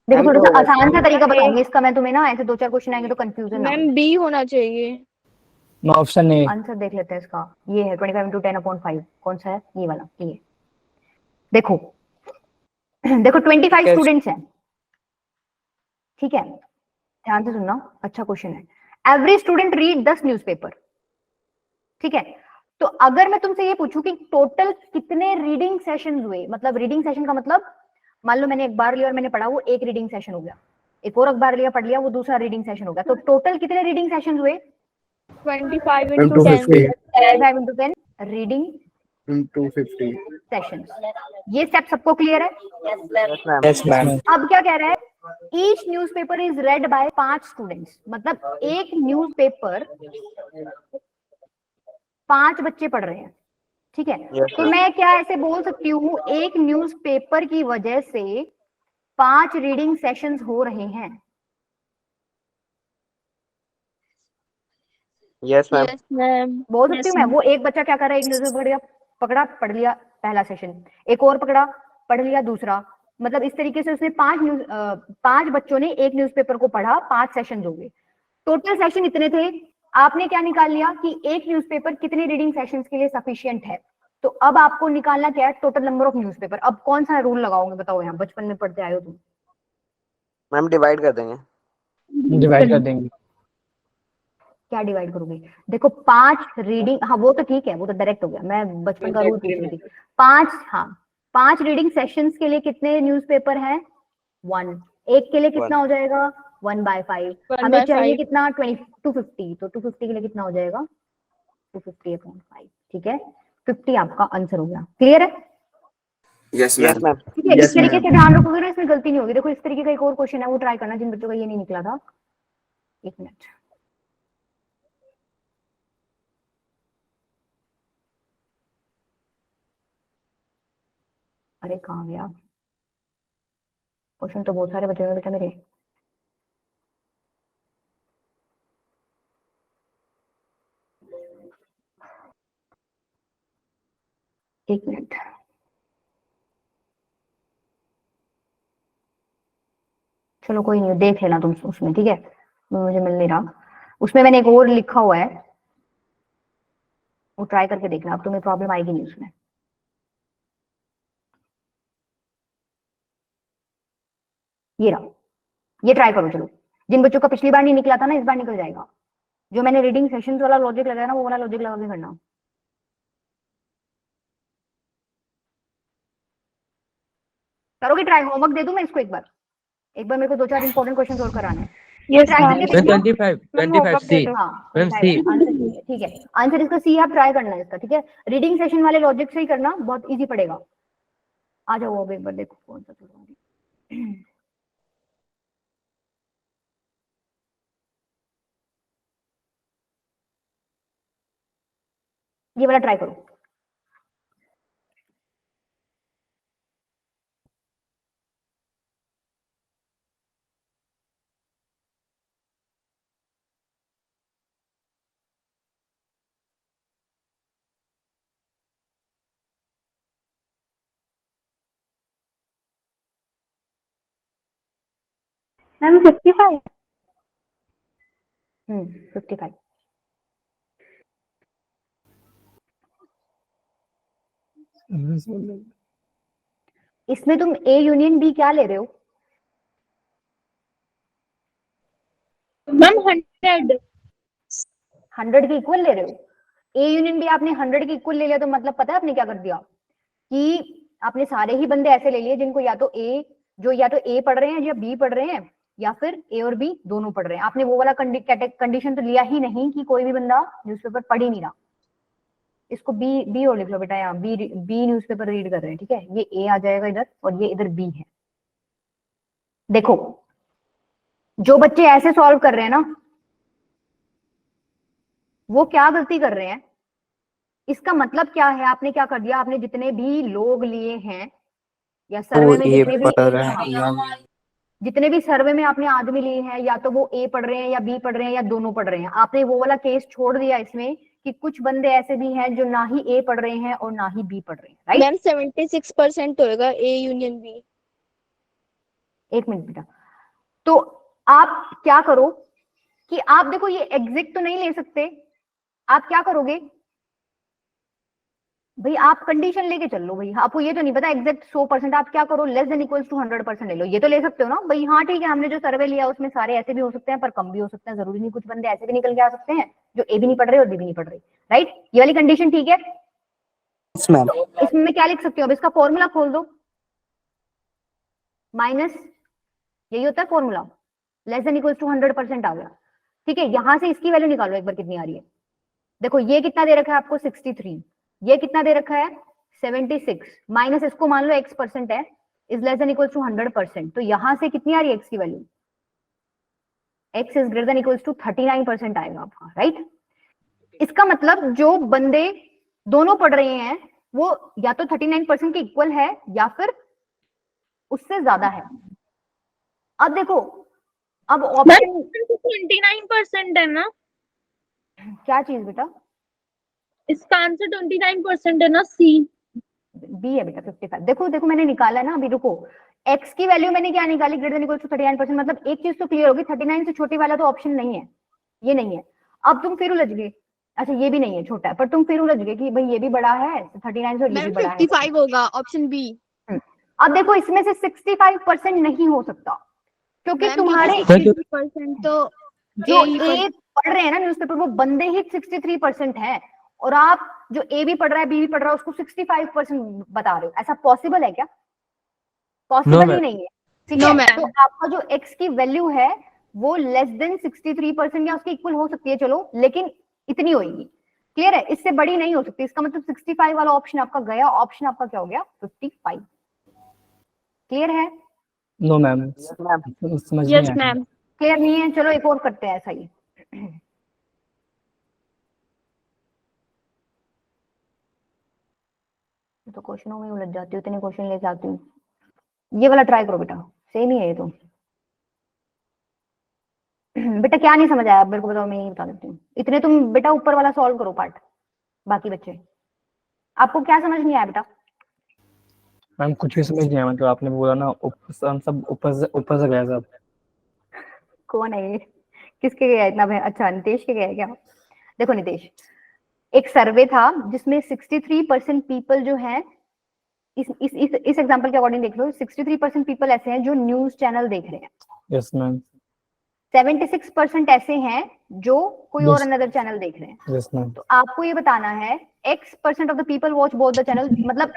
देखो मैम थोड़ा तो सा आसान सा तरीका बताऊंगी इसका मैं तुम्हें ना, ऐसे 2-4 क्वेश्चन आएंगे तो कंफ्यूजन ना हो। मैम बी होना चाहिए। No option A. आंसर देख लेते हैं इसका। ये है 25 into 10/5। कौन सा है? ये वाला, ये देखो। देखो 25 स्टूडेंट्स हैं, ठीक है, ध्यान से सुनना, अच्छा क्वेश्चन है। एवरी स्टूडेंट रीड 10 न्यूज़पेपर, ठीक है। तो अगर मैं तुमसे ये पूछूं कि टोटल कितने रीडिंग सेशन हुए, मतलब रीडिंग सेशन का मतलब मान लो मैंने अखबार लिया और मैंने पढ़ा, वो एक रीडिंग सेशन हो गया। एक और अखबार लिया पढ़ लिया, वो दूसरा रीडिंग सेशन हो गया। तो टोटल कितने रीडिंग सेशन हुए? 25 ma'am into 10। 25 into 10 reading 250। Session. ये स्टेप सबको क्लियर है? Yes ma'am. Yes ma'am. अब क्या कह रहा है? Each newspaper is read by 5 students, मतलब एक न्यूज़पेपर 5 बच्चे पढ़ रहे हैं, ठीक है। Yes, तो ma'am. मैं क्या ऐसे बोल सकती हूँ, एक न्यूज़पेपर की वजह से 5 रीडिंग सेशंस हो रहे हैं। Yes ma'am. Yes ma'am. बोल सकती हूँ मैं, वो एक बच्चा क्या कर रहा है, एक न्यूज़पेपर पकड़ा पढ़ लिया पहला सेशन, एक और पकड़ा पढ़ लिया दूसरा, मतलब इस तरीके से उसने 5 बच्चों ने एक न्यूज़पेपर को पढ़ा, 5 सेशन हो गए। टोटल सेशन इतने थे। आपने क्या निकाल लिया कि एक न्यूज़पेपर कितने रीडिंग सेशंस के लिए सफिशिएंट है। तो अब आपको निकालना क्या है? Total number of newspaper. अब कौन सा रूल लगाओगे बताओ? यहाँ बचपन में पढ़ते आए हो तुम। मैम डिवाइड कर देंगे। डिवाइड कर देंगे। क्या डिवाइड करोगे? देखो 5 रीडिंग, हाँ वो तो ठीक है, वो तो डायरेक्ट हो गया, मैं बचपन का रूल पूछ रही थी। 5, हाँ 5 रीडिंग सेशंस के लिए कितने न्यूज़पेपर हैं? 1। एक के लिए कितना हो जाएगा? 1/5। 1 हमें by चाहिए 5। कितना? 250। तो 250 के लिए कितना हो जाएगा? 250/5, ठीक है। 50 आपका आंसर हो गया। क्लियर है? Yes yes ma'am. मैम। ठीक है, Yes, इस तरीके ma'am. से ध्यान रखोगे ना, इसमें गलती नहीं होगी। देखो इस तरीके का एक और क्वेश्चन है, वो ट्राई करना जिन बच्चों का ये नहीं निकला था। 1 मिनट, अरे कहाँ गया क्वेश्चन? तो बहुत सारे बचे हुए बेटा मेरे। एक मिनट, चलो कोई नहीं, देख लेना तुम उसमें, ठीक है। मुझे मिल नहीं रहा उसमें, मैंने एक और लिखा हुआ है, वो ट्राई करके देखना, अब तुम्हें प्रॉब्लम आएगी नहीं उसमें। ये रहा, ये ट्राई करो चलो, जिन बच्चों का पिछली बार नहीं निकला था ना, इस बार निकल जाएगा। जो मैंने रीडिंग सेशंस वाला लॉजिक लगाया ना, वो वाला लॉजिक लगा के करना। करोगे ट्राई? होमवर्क दे दूं मैं इसको एक बार मेरे को 2-4 इंपॉर्टेंट क्वेश्चन सोल्व कराने हैं। Yes try ma'am. करके मैम देखना। 25 सी। हाँ मैम सी। आंसर ठीक है, आंसर इसका सी, आप ट्राई करना है इसका, ठीक है। रीडिंग सेशन वाले लॉजिक से ही करना, बहुत इजी पड़ेगा। आ जाओ अब एक बार देखो कौन सा चल। ये वाला ट्राई करो। मैम 55। 55। इसमें तुम ए यूनियन बी क्या ले रहे हो? मैम 100। 100 के इक्वल ले रहे हो? ए यूनियन बी आपने 100 के इक्वल ले लिया, तो मतलब पता है आपने क्या कर दिया कि आपने सारे ही बंदे ऐसे ले लिए जिनको या तो ए पढ़ रहे हैं या बी पढ़ रहे हैं, या फिर ए और बी दोनों पढ़ रहे हैं। आपने वो वाला कंडीशन तो लिया ही नहीं कि कोई भी बंदा न्यूज़पेपर पढ़ ही नहीं रहा। इसको बी और लिख लो बेटा, यहाँ बी न्यूज़पेपर रीड कर रहे हैं, ठीक है। ये ए आ जाएगा इधर और ये इधर बी है। देखो जो बच्चे ऐसे सॉल्व कर रहे हैं ना, वो क्या गलती कर रहे हैं, इसका मतलब क्या है, आपने क्या कर दिया, आपने जितने भी लोग लिए हैं या सर्वे में जितने भी सर्वे में आपने आदमी लिए हैं, या तो वो ए पढ़ रहे हैं या बी पढ़ रहे हैं या दोनों पढ़ रहे हैं, आपने वो वाला केस छोड़ दिया इसमें कि कुछ बंदे ऐसे भी हैं जो ना ही ए पढ़ रहे हैं और ना ही बी पढ़ रहे हैं, राइट। मैम 76% होएगा ए यूनियन बी। एक मिनट बेटा, तो आप क्या करो कि आप देखो ये एग्जैक्ट तो नहीं ले सकते, आप क्या करोगे भाई, आप कंडीशन लेके चल लो भाई। आपको ये तो नहीं पता एग्जैक्ट 100%, आप क्या करो लेस देन इक्वल्स टू 100% ले लो। ये तो ले सकते हो ना भाई, हाँ ठीक है, हमने जो सर्वे लिया उसमें सारे ऐसे भी हो सकते हैं पर कम भी हो सकते हैं, जरूरी नहीं। कुछ बंदे ऐसे भी निकल के आ सकते हैं जो ए भी नहीं पढ़ रहे और बी भी नहीं पढ़ रहे, राइट। ये वाली कंडीशन ठीक है। इसमें मैं क्या लिख सकती हूँ, अब इसका फॉर्मूला खोल दो, माइनस यही होता है formula, less than equals to 100% आ गया, ठीक है। यहां से इसकी वैल्यू निकालो एक बार कितनी आ रही है। देखो ये कितना दे रखा है आपको 63, ये कितना दे रखा है 76, माइनस इसको मान लो x% है, is less than equals to 100%, तो यहां से कितनी आ रही है x की वैल्यू, x is greater than equals to 39% आएगा आपका, राइट। इसका मतलब जो बंदे दोनों पढ़ रहे हैं वो या तो 39% के इक्वल है या फिर उससे ज्यादा है। अब देखो, अब ऑप्शन 29% है ना, क्या चीज बेटा, इसका आंसर 29% है ना, सी। बी है बेटा 55। देखो मैंने निकाला है ना अभी, रुको, x की वैल्यू मैंने क्या निकाली, ग्रेटर देन इक्वल टू 39%, मतलब एक चीज तो क्लियर होगी, 39 से छोटी वाला तो ऑप्शन नहीं है, ये नहीं है। अब तुम फिर उलझ गए, अच्छा ये भी नहीं है, छोटा है, पर तुम फिर उलझ गए कि भाई ये भी बड़ा है 39 से और ये भी बड़ा है। 55 होगा ऑप्शन बी। अब देखो इसमें से 65% नहीं हो सकता, क्योंकि तुम्हारे 63% तो जो ए पढ़ रहे हैं ना न्यूज़पेपर, वो बंदे ही 63% है, और आप जो ए भी पढ़ रहा है बी भी पढ़ रहा है उसको 65% बता रहे हो। ऐसा पॉसिबल है क्या? पॉसिबल ही नहीं है, ठीक है। तो आपका जो एक्स की वैल्यू है वो लेस देन 63% या उसके इक्वल हो सकती है, चलो, लेकिन इतनी होगी, क्लियर है, इससे बड़ी नहीं हो सकती। इसका मतलब 65 वाला ऑप्शन आपका गया, ऑप्शन आपका क्या हो गया 55, क्लियर है? नो मैम, समझ नहीं आया। मैम। क्लियर नहीं है, चलो एक और करते हैं ऐसा ही। तो क्वेश्चनों में उलझ जाती हूँ, इतने क्वेश्चन ले जाती हूँ। ये वाला ट्राई करो बेटा, सेम ही है ये तो। बेटा क्या नहीं समझ आया मेरे को बताओ, मैं यही बता देती हूँ। इतने तुम बेटा ऊपर वाला सॉल्व करो पार्ट, बाकी बच्चे आपको क्या समझ नहीं आया बेटा? मैम कुछ भी समझ नहीं आया, मतलब आपने बोला ना सब ऊपर से गया सब। कौन है ये, किसके गया इतना भय? अच्छा नितेश के गया है क्या? देखो नितेश, एक सर्वे था जिसमें 63% पीपल जो है इस एग्जांपल के अकॉर्डिंग देख लो, 63% पीपल ऐसे हैं जो न्यूज चैनल देख रहे हैं, यस मैम, 76% ऐसे हैं जो कोई और Yes. अनदर चैनल देख रहे हैं। यस मैम, तो आपको ये बताना है x% of the people watch both the channel, मतलब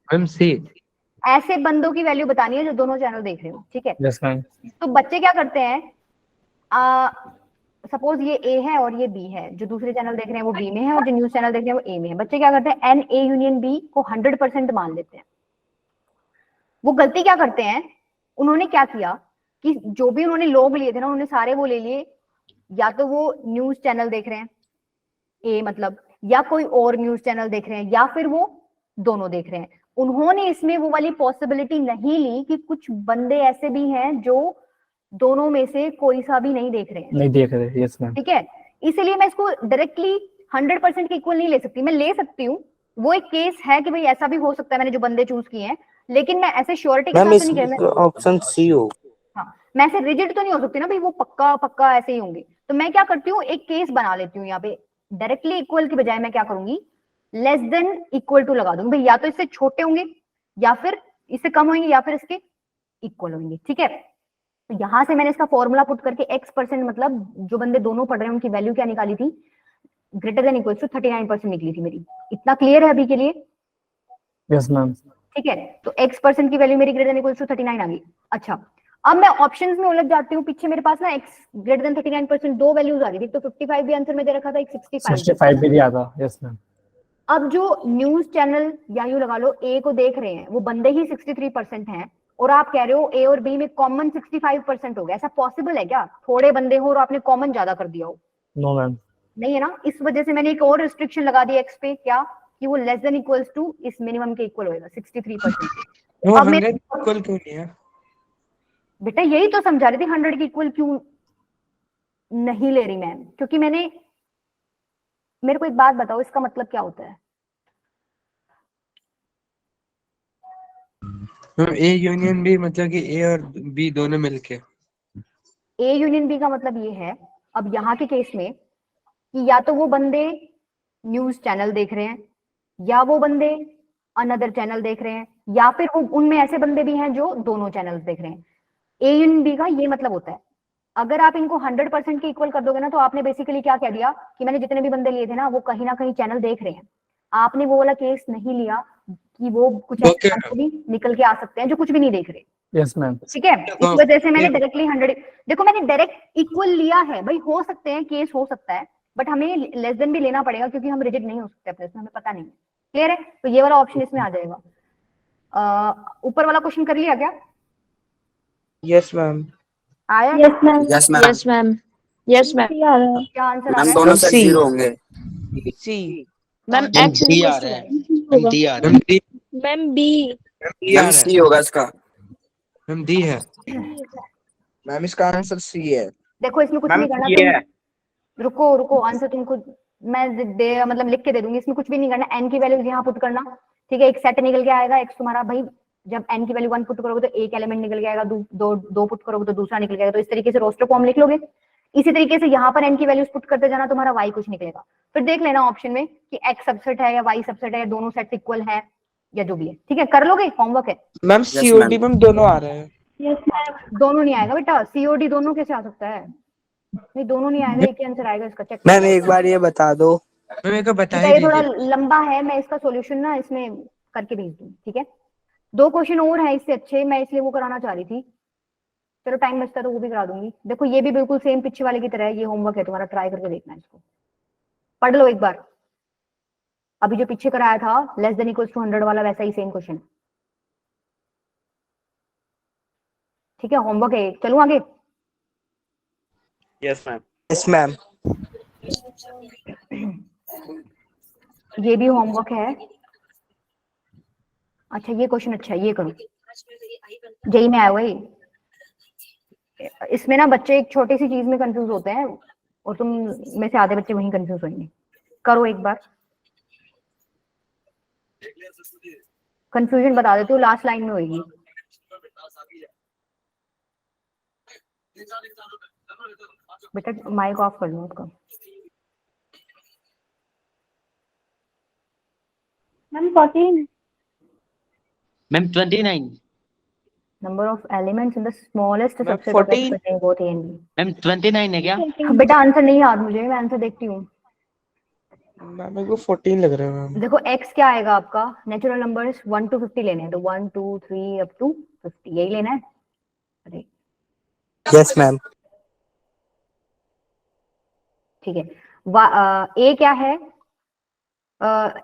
मैम सी ऐसे बंदों की वैल्यू बतानी है जो दोनों चैनल देख रहे हो, ठीक है। यस मैम, तो बच्चे क्या करते हैं, सपोज ये ए है और ये बी है, जो दूसरे चैनल देख रहे हैं वो बी में है और जो न्यूज चैनल देख रहे हैं वो ए में है। बच्चे क्या करते हैं, एन ए यूनियन बी को 100% मान लेते हैं। वो गलती क्या करते हैं, उन्होंने क्या किया कि जो भी उन्होंने लोग लिए थे ना, उन्होंने सारे वो ले लिए, या तो वो न्यूज चैनल देख रहे हैं ए मतलब, या कोई और न्यूज चैनल देख रहे हैं, या फिर वो दोनों देख रहे हैं। उन्होंने इसमें वो वाली पॉसिबिलिटी नहीं ली कि कुछ बंदे ऐसे भी हैं जो दोनों में से कोई सा भी नहीं देख रहे हैं, नहीं देख रहे, यस मैम, ठीक है। इसीलिए मैं इसको डायरेक्टली 100% के इक्वल नहीं ले सकती। मैं ले सकती हूँ, वो एक केस है कि भाई ऐसा भी हो सकता है, मैंने जो बंदे चूज किए हैं, लेकिन मैं ऐसे श्योरिटी के मैम साथ तो नहीं कह इसमें ऑप्शन सी हो। हाँ, मैं ऐसे रिजिड तो नहीं हो सकती ना भाई वो पक्का पक्का ऐसे ही होंगे। तो मैं क्या करती हूँ, एक केस बना लेती हूँ यहाँ पे, डायरेक्टली इक्वल की बजाय मैं क्या करूंगी, लेस देन इक्वल टू लगा दूंगी भाई, या तो इससे छोटे होंगे, या फिर इससे कम होंगे, या फिर इसके इक्वल होंगे, ठीक है। तो यहां से मैंने इसका फॉर्मूला पुट करके x% मतलब जो बंदे दोनों पढ़ रहे हैं उनकी वैल्यू क्या निकाली थी, ग्रेटर देन इक्वल टू 39% निकली थी मेरी। इतना क्लियर है अभी के लिए? यस मैम, ठीक है, तो x% की वैल्यू मेरी ग्रेटर देन इक्वल टू 39 आ गई। अच्छा, अब मैं ऑप्शंस में उलझ जाती हूँ। पीछे मेरे पास ना x ग्रेटर देन 39% दो वैल्यूज आ रही थी, तो 55 भी आंसर में दे रखा था, एक 65। 65 भी दिया था, यस मैम, अब जो न्यूज चैनल या यूं लगा लो ए को देख रहे हैं वो बंदे ही 63% हैं, और आप कह रहे हो ए और बी में कॉमन 65% हो गया। ऐसा पॉसिबल है क्या, थोड़े बंदे हो और आपने कॉमन ज्यादा कर दिया हो? नो मैम, नहीं है ना। इस वजह से मैंने एक और रिस्ट्रिक्शन लगा दी एक्स पे, क्या कि वो लेस देन इक्वल्स टू इस मिनिमम के इक्वल होएगा 63%। अब मेरे इक्वल क्यों नहीं है? बेटा यही तो समझा रही थी, 100 की इक्वल क्यों नहीं ले रही मैम, क्योंकि मेरे को एक बात बताओ, इसका मतलब क्या होता है? ए यूनियन बी मतलब कि ए और बी दोनों मिलके। ए यूनियन बी का मतलब ये है, अब यहाँ के केस में, कि या तो वो बंदे न्यूज चैनल देख रहे हैं, या वो बंदे अनदर चैनल देख रहे हैं, या फिर वो उनमें ऐसे बंदे भी हैं जो दोनों चैनल्स देख रहे हैं। ए यूनियन बी का ये मतलब होता है। अगर आप इनको 100% के इक्वल कर दोगे ना, तो आपने बेसिकली क्या कह दिया कि मैंने जितने भी बंदे लिए थे ना वो कहीं ना कहीं चैनल देख रहे हैं। आपने वो वाला केस नहीं लिया कि वो कुछ ऐसे बंदे भी निकल के आ सकते हैं जो कुछ भी नहीं देख रहे, यस मैम, ठीक है। इस वजह से मैंने डायरेक्टली 100, देखो मैंने डायरेक्ट इक्वल लिया है भाई, हो सकते हैं केस हो सकता है, बट हमें लेस देन भी लेना पड़ेगा क्योंकि हम रिजिड नहीं हो सकते अपने, हमें पता नहीं है। क्लियर है? तो ये वाला ऑप्शन इसमें आ जाएगा। ऊपर वाला क्वेश्चन कर लिया क्या? यस मैम, आया? Yes ma'am, yes ma'am, yes ma'am, yes ma'am, C आ रहा है। क्या आंसर आ मैम रहा है? दोनों सेट C. 0 होंगे। सी। मैम मैम x डी आ इक्वल्स रहा है, टू मैम डी आ रहा है। Ma'am B. मैम सी होगा इसका। मैम डी है। मैम इसका आंसर सी है। देखो इसमें कुछ मैम नहीं करना, ये है। रुको रुको, आंसर तुमको मैं मतलब लिख के दे दूंगी। इसमें कुछ भी नहीं करना, एन की वैल्यू यहाँ पुट करना, ठीक है। एक सेट निकल के आएगा, एक्स तुम्हारा भाई, जब एन की वैल्यू 1 पुट करोगे तो एक एलिमेंट निकल के आएगा, दो पुट करोगे तो दूसरा निकल जाएगा। तो इस तरीके से रोस्टर फॉर्म लिख लोगे। इसी तरीके से यहाँ पर एन की वैल्यूज पुट करते जाना, तुम्हारा वाई कुछ निकलेगा। फिर देख लेना ऑप्शन में कि एक्स सबसेट है या वाई सबसेट है, या दोनों सेट इक्वल है, या जो भी है, ठीक है। कर लोगे, होमवर्क है। मैम सीओडी मैम दोनों आ रहे हैं। यस मैम, दोनों नहीं आएगा बेटा, सीओडी दोनों कैसे आ सकता है? नहीं दोनों नहीं आएगा, एक ही आंसर आएगा इसका, चेक मैम एक बार ये बता दो। मैम एक बता बेटा ही ये थोड़ा दीजिए। लंबा है, मैं इसका सॉल्यूशन ना इसमें करके भेज दूँ, ठीक है। 2 क्वेश्चन और है इससे अच्छे, मैं इसलिए वो कराना चाह रही थी। चलो टाइम बचता तो वो भी करा दूंगी। देखो ये भी बिल्कुल सेम पिछले वाले की तरह है, ये होमवर्क है तुम्हारा, ट्राई करके देखना है इसको, पढ़ लो एक बार। अभी जो पीछे कराया था लेस देन इक्वल्स टू 100 वाला, वैसा ही सेम क्वेश्चन, ठीक है। होमवर्क है, चलूं आगे? Yes ma'am, yes ma'am. ये भी होमवर्क है। अच्छा ये क्वेश्चन अच्छा है, ये करो, जेई में आया हुआ है। इसमें ना बच्चे एक छोटी सी चीज में कंफ्यूज होते हैं, और तुम में से आधे बच्चे वहीं कंफ्यूज होंगे। करो एक बार, कंफ्यूजन बता देती हूँ, लास्ट लाइन में होगी। बेटा माइक ऑफ कर लो उसका। Ma'am 14। Ma'am 29। Number of elements in the smallest ma'am, subset of 14 x containing both a and b। Ma'am 29 है क्या? बेटा आंसर नहीं याद मुझे, मैं आंसर देखती हूँ। मैम मेरे को 14 लग रहा है मैम। देखो x क्या आएगा आपका, नेचुरल नंबर्स 1 to 50 लेने हैं, तो 1 2 3 up to 50 यही लेना है। अरे यस मैम। ठीक है, a क्या है,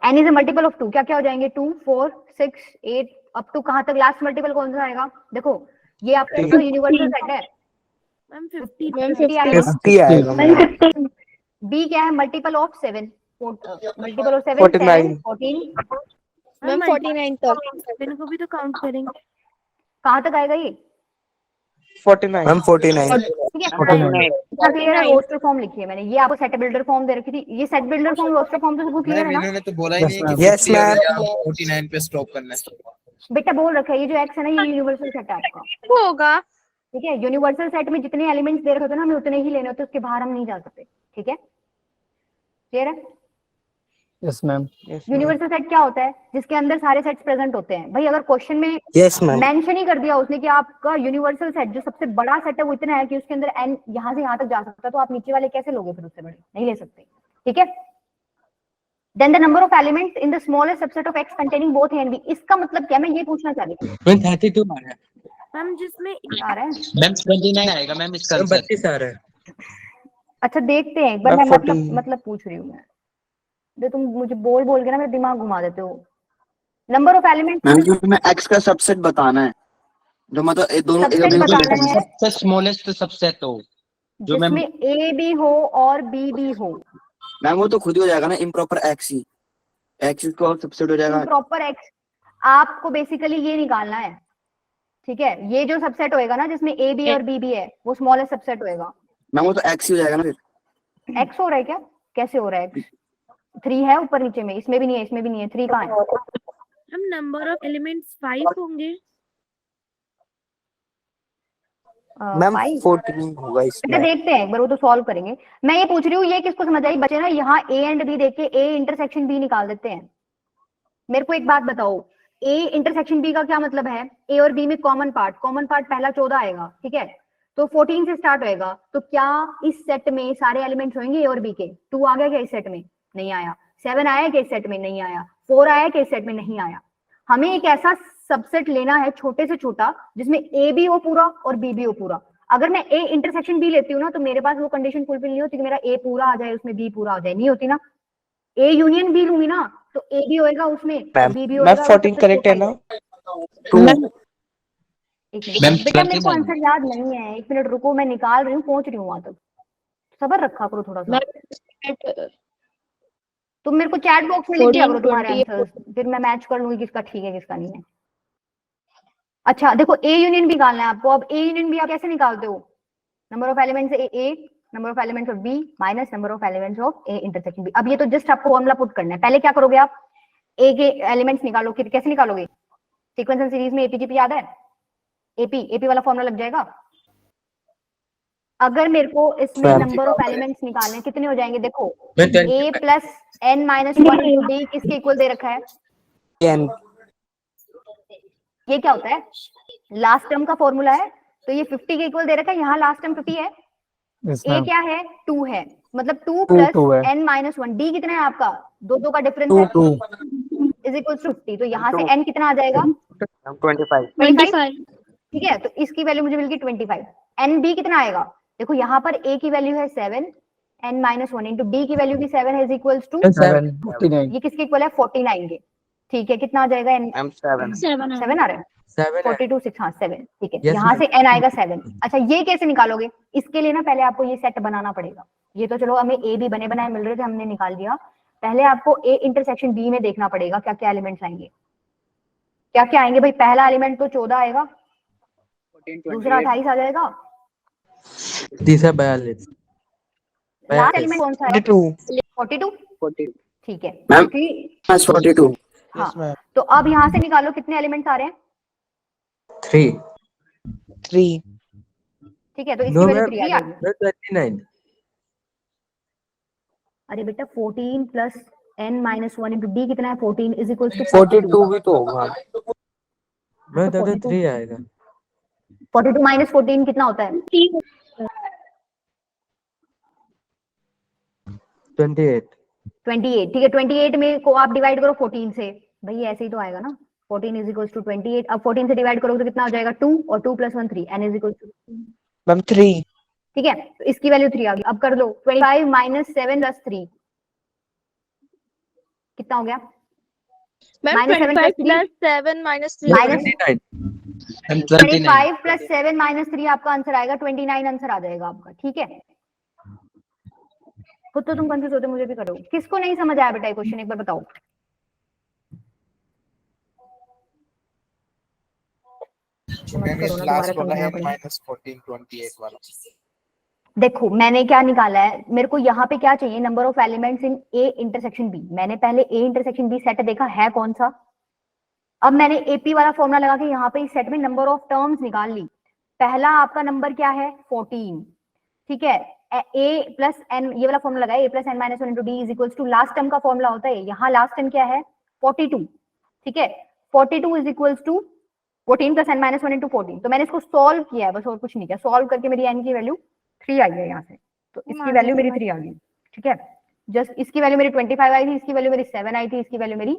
n is a multiple of 2, क्या क्या हो जाएंगे 2 4 6 8 अप टू कहां तक, लास्ट मल्टीपल कौन सा आएगा, देखो ये आपका यूनिवर्सल सेट है। मैम 50 50 आएगा। 50 आएगा मैम। b क्या है, multiple of 7, multiple of 7 49। 14 ma'am 49 तक। 7 को भी तो काउंट करेंगे। कहां तक आएगा ये, 49 मैम। 49 ठीक है। इतना क्लियर है, रोस्टर फॉर्म लिखी है मैंने, ये आपको सेट बिल्डर फॉर्म दे रखी थी, ये set builder form roster form तो सब क्लियर है ना। इन्होंने तो बोला ही नहीं है कि यस मैम। 49 पे स्टॉप करना है। बेटा बोल रखा है ये जो x है ना, ये यूनिवर्सल सेट है आपका, होगा। ठीक है। यूनिवर्सल सेट में जितने एलिमेंट्स दे रखे होते हैं ना, हमें उतने ही लेने होते हैं, उसके बाहर हम नहीं जा सकते, ठीक है, क्लियर है। Yes ma'am. यूनिवर्सल सेट क्या होता है, जिसके अंदर सारे सेट्स प्रेजेंट होते हैं। भाई अगर क्वेश्चन में यस मैम। मेंशन ही कर दिया उसने कि आपका यूनिवर्सल सेट जो सबसे बड़ा सेट है वो इतना है कि उसके अंदर n यहाँ से यहाँ तक जा सकता है, तो आप नीचे वाले कैसे लोगे, फिर उससे बड़े नहीं ले सकते, ठीक है। Then the number of elements in the smallest subset of x containing both a and b, इसका मतलब क्या, मैं ये पूछना चाह रही हूँ। मैम 32 आ रहा है। मैम जिसमें आ रहा है, मैम 29 आएगा मैम इसका आंसर। 32 आ रहा है। अच्छा देखते हैं एक बार, मैं मैं 14 मतलब पूछ रही हूँ मैं, जो तुम मुझे बोल बोल के ना मेरा दिमाग घुमा देते हो। नंबर ऑफ एलिमेंट्स, मैम क्योंकि मैं एक्स का सबसेट बताना है, जो मतलब ये दोनों सबसेट बताना है सबसे स्मॉलेस्ट सबसेट हो जो मैम जिसमें a भी हो और b भी हो। मैम वो तो खुद ही हो जाएगा ना, इम्प्रॉपर एक्स ही, एक्स का सबसेट हो जाएगा। प्रॉपर x आपको बेसिकली ये निकालना है, ठीक है। ये जो सबसेट होएगा ना जिसमें a b और b भी है, वो स्मॉलेस्ट सबसेट होएगा। मैम वो तो एक्स ही हो जाएगा ना फिर। x हो रहा है क्या, कैसे हो रहा है, x 3 है ऊपर नीचे में, इसमें भी नहीं है, इसमें भी नहीं है, 3 कहाँ है। हम नंबर ऑफ एलिमेंट्स 5 होंगे। मैम 5 14 होगा बेटा इसमें। देखते हैं एक बार, वो तो सॉल्व करेंगे। मैं ये पूछ रही हूँ, ये किसको समझ आई, बच्चे ना यहाँ a एंड b देख के a इंटरसेक्शन b निकाल देते हैं। मेरे को एक बात बताओ, a इंटरसेक्शन b का क्या मतलब है, a और b में कॉमन पार्ट पहला 14 आएगा, ठीक है, तो 14 से स्टार्ट होएगा, तो क्या इस सेट में सारे एलिमेंट्स होंगे a और b के। 2 आ गया क्या इस सेट में, नहीं आया। 7 आया क्या इस सेट में, नहीं आया। 4 आया क्या इस सेट में, नहीं आया। हमें एक ऐसा सबसेट लेना है छोटे से छोटा जिसमें a भी हो पूरा और b भी हो पूरा। अगर मैं a इंटरसेक्शन b लेती हूँ ना, तो मेरे पास वो कंडीशन फुलफिल नहीं होती कि मेरा a पूरा आ जाए उसमें b पूरा आ जाए, नहीं होती ना। a यूनियन b लूंगी ना, तो a भी होएगा उसमें और b भी मैम होएगा। 14 करेक्ट है ना। एक मिनट मैम बेटा, मेरे को 29 आंसर याद नहीं है, एक मिनट रुको, मैं निकाल रही हूँ, पहुंच रही हूँ वहां तक, सबर रखा करो थोड़ा सा। तुम मेरे को चैट बॉक्स में लिख दिया करो तुम्हारे आंसर्स, फिर मैं मैच कर लूंगी किसका ठीक है किसका नहीं है। अच्छा देखो, ए यूनियन भी निकालना है आपको। अब ए यूनियन भी आप कैसे निकालते हो, number of elements A, number of elements of B minus number of elements of A intersection B. अब ये तो जस्ट आपको फॉर्मूला पुट करना है। पहले क्या करोगे आप, ए के एलिमेंट्स निकालो, कैसे निकालोगे, सीक्वेंस एंड सीरीज में एपीजीपी याद है, एपी वाला फॉर्मूला लग जाएगा। अगर मेरे को इसमें नंबर ऑफ एलिमेंट्स निकालने कितने हो जाएंगे, देखो a plus n minus 1 into D किसके इक्वल दे रखा है, n। ये क्या होता है, लास्ट टर्म का फॉर्मूला है, तो ये 50 के इक्वल दे रखा है, यहाँ लास्ट टर्म 50 है। a क्या है, 2 है, मतलब 2 प्लस n माइनस 1, डी कितना है आपका, दो का डिफरेंस है, इज इक्वल टू 50। तो यहाँ से n कितना आ जाएगा, 25। ठीक है, तो इसकी वैल्यू मुझे मिल गई 25। एन बी कितना आएगा, देखो यहाँ पर a की वैल्यू है 7, n माइनस 1 इंटू डी की वैल्यू भी 7 है, इज इक्वल्स टू 49। ये किसके इक्वल है, 49 के, ठीक है। कितना आ जाएगा, n 7 आ रहा है, 42 6 हाँ 7, ठीक है। यहाँ से n आएगा 7। अच्छा ये कैसे निकालोगे, इसके लिए ना पहले आपको ये सेट बनाना पड़ेगा। ये तो चलो हमें a भी बने बनाए मिल रहे थे, हमने निकाल दिया। पहले आपको a इंटरसेक्शन b में देखना पड़ेगा क्या क्या एलिमेंट्स आएंगे, क्या क्या आएंगे भाई। पहला एलिमेंट तो 14 आएगा, दूसरा 28 आ जाएगा, तीसरा 42, लास्ट एलिमेंट कौन सा है, 42, ठीक है। मैम क्योंकि 42। हाँ, तो अब यहाँ से निकालो कितने एलिमेंट्स आ रहे हैं, 3। ठीक है, तो इसकी वैल्यू 3 आ जाएगी। 29। अरे बेटा 14 plus n minus 1 into D कितना है, 14 इज इक्वल टू 42 भी तो होगा। मैम तो तब तो 42 3 आएगा। 42 माइनस 14 कितना होता है? 28। 28। ठीक है, 28 में को आप डिवाइड करो 14 से, भाई ऐसे ही तो आएगा ना। 14 इज इक्वल टू 28। अब 14 से डिवाइड करोगे तो कितना हो जाएगा? 2 और 2 + 1 3। n is equal to, ma'am 3। ठीक है, तो इसकी वैल्यू 3 आ गई। अब कर दो 25 माइनस 7 + 3 कितना हो गया? Ma'am -7 + 25 3 + 7 - 3 minus 29। मैम 29। 25 + 7 - 3 आपका आंसर आएगा 29 आंसर आ जाएगा आपका। ठीक है, खुद तो तुम कंफ्यूज होते मुझे भी करो। किसको नहीं समझ आया बेटा ये क्वेश्चन, एक बार बताओ। मैम ये करो ना, लास्ट दोबारा वाला है समझना पड़ेगा। -14 28 वाला। देखो मैंने क्या निकाला है, मेरे को यहाँ पे क्या चाहिए? Number of elements in A intersection B. मैंने पहले ए इंटरसेक्शन बी सेट देखा है कौन सा। अब मैंने एपी वाला फॉर्मूला लगा के यहाँ पे इस सेट में नंबर ऑफ टर्म्स निकाल ली। पहला आपका नंबर क्या है? 14। ठीक है, a + n, ये वाला फॉर्मूला लगाया, a + n - 1 × d is equal to last term का फॉर्मूला होता है। यहाँ लास्ट टर्म क्या है? 42। ठीक है, 42 इज इक्वल टू 14 + n - 1 × 14। तो मैंने इसको सॉल्व किया है बस, और कुछ नहीं किया। सॉल्व करके मेरी n की वैल्यू 3 आई है यहाँ से, तो इसकी वैल्यू मेरी 3 आ गई। ठीक है, जस्ट इसकी वैल्यू मेरी 25 आई थी, इसकी वैल्यू मेरी 7 आई थी, इसकी वैल्यू मेरी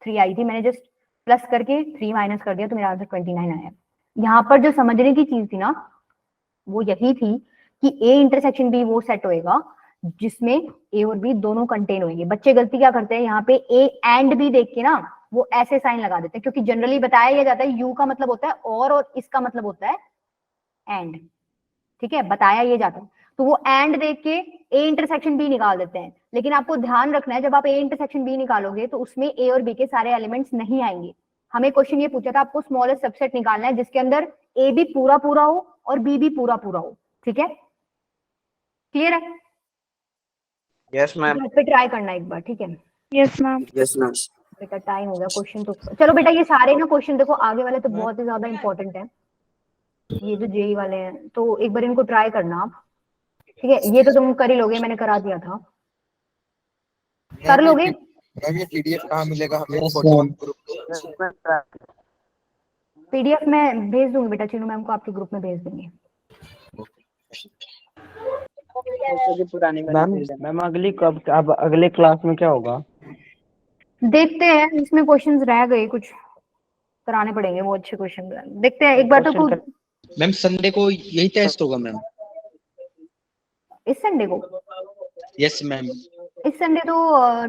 3 आई थी। मैंने जस्ट प्लस करके 3 माइनस कर दिया, तो मेरा आंसर 29 आया। यहाँ पर जो समझने की चीज थी ना, वो यही थी कि ए इंटरसेक्शन बी वो सेट होएगा जिसमें ए और बी दोनों कंटेन होंगे। बच्चे गलती क्या करते हैं, यहाँ पे ए एंड बी देख के ना वो ऐसे साइन लगा देते हैं, क्योंकि जनरली बताया यह जाता है यू का मतलब होता है और इसका मतलब होता है एंड। ठीक है, बताया ये जाता है, तो वो एंड देख के ए इंटरसेक्शन बी निकाल देते हैं। लेकिन आपको ध्यान रखना है, जब आप ए इंटरसेक्शन बी निकालोगे तो उसमें ए और बी के सारे एलिमेंट्स नहीं आएंगे। हमें क्वेश्चन ये पूछा था, आपको स्मॉलेस्ट सबसेट निकालना है जिसके अंदर ए भी पूरा पूरा हो और बी भी पूरा पूरा हो। ठीक है, क्लियर है? Yes ma'am. घर पे ट्राई करना एक बार। ठीक है यस मैम। Yes ma'am. बेटा, टाइम हो गया क्वेश्चन तो चलो बेटा, ये सारे ना क्वेश्चन देखो आगे वाले तो बहुत ही ज्यादा इंपॉर्टेंट है, ये जो जेई वाले हैं, तो एक बार इनको ट्राई करना आप। ठीक है, ये तो तुम कर ही लोगे, मैंने करा दिया था, कर लोगे। मैम ये पीडीएफ कहाँ मिलेगा हमें? Yes, photo ma'am. Group. PDF में भेज दूंगी बेटा, चीनू मैम को आपके ग्रुप में भेज देंगे। मैम अगली कब, अब अगले क्लास में क्या होगा? देखते हैं, इसमें क्वेश्चंस रह गए कुछ, कराने पड़ेंगे वो अच्छे क्वेश्चन। देखते हैं एक बार तो Question मैम संडे को यही टेस्ट होगा मैम? इस संडे को? Yes ma'am. इस संडे तो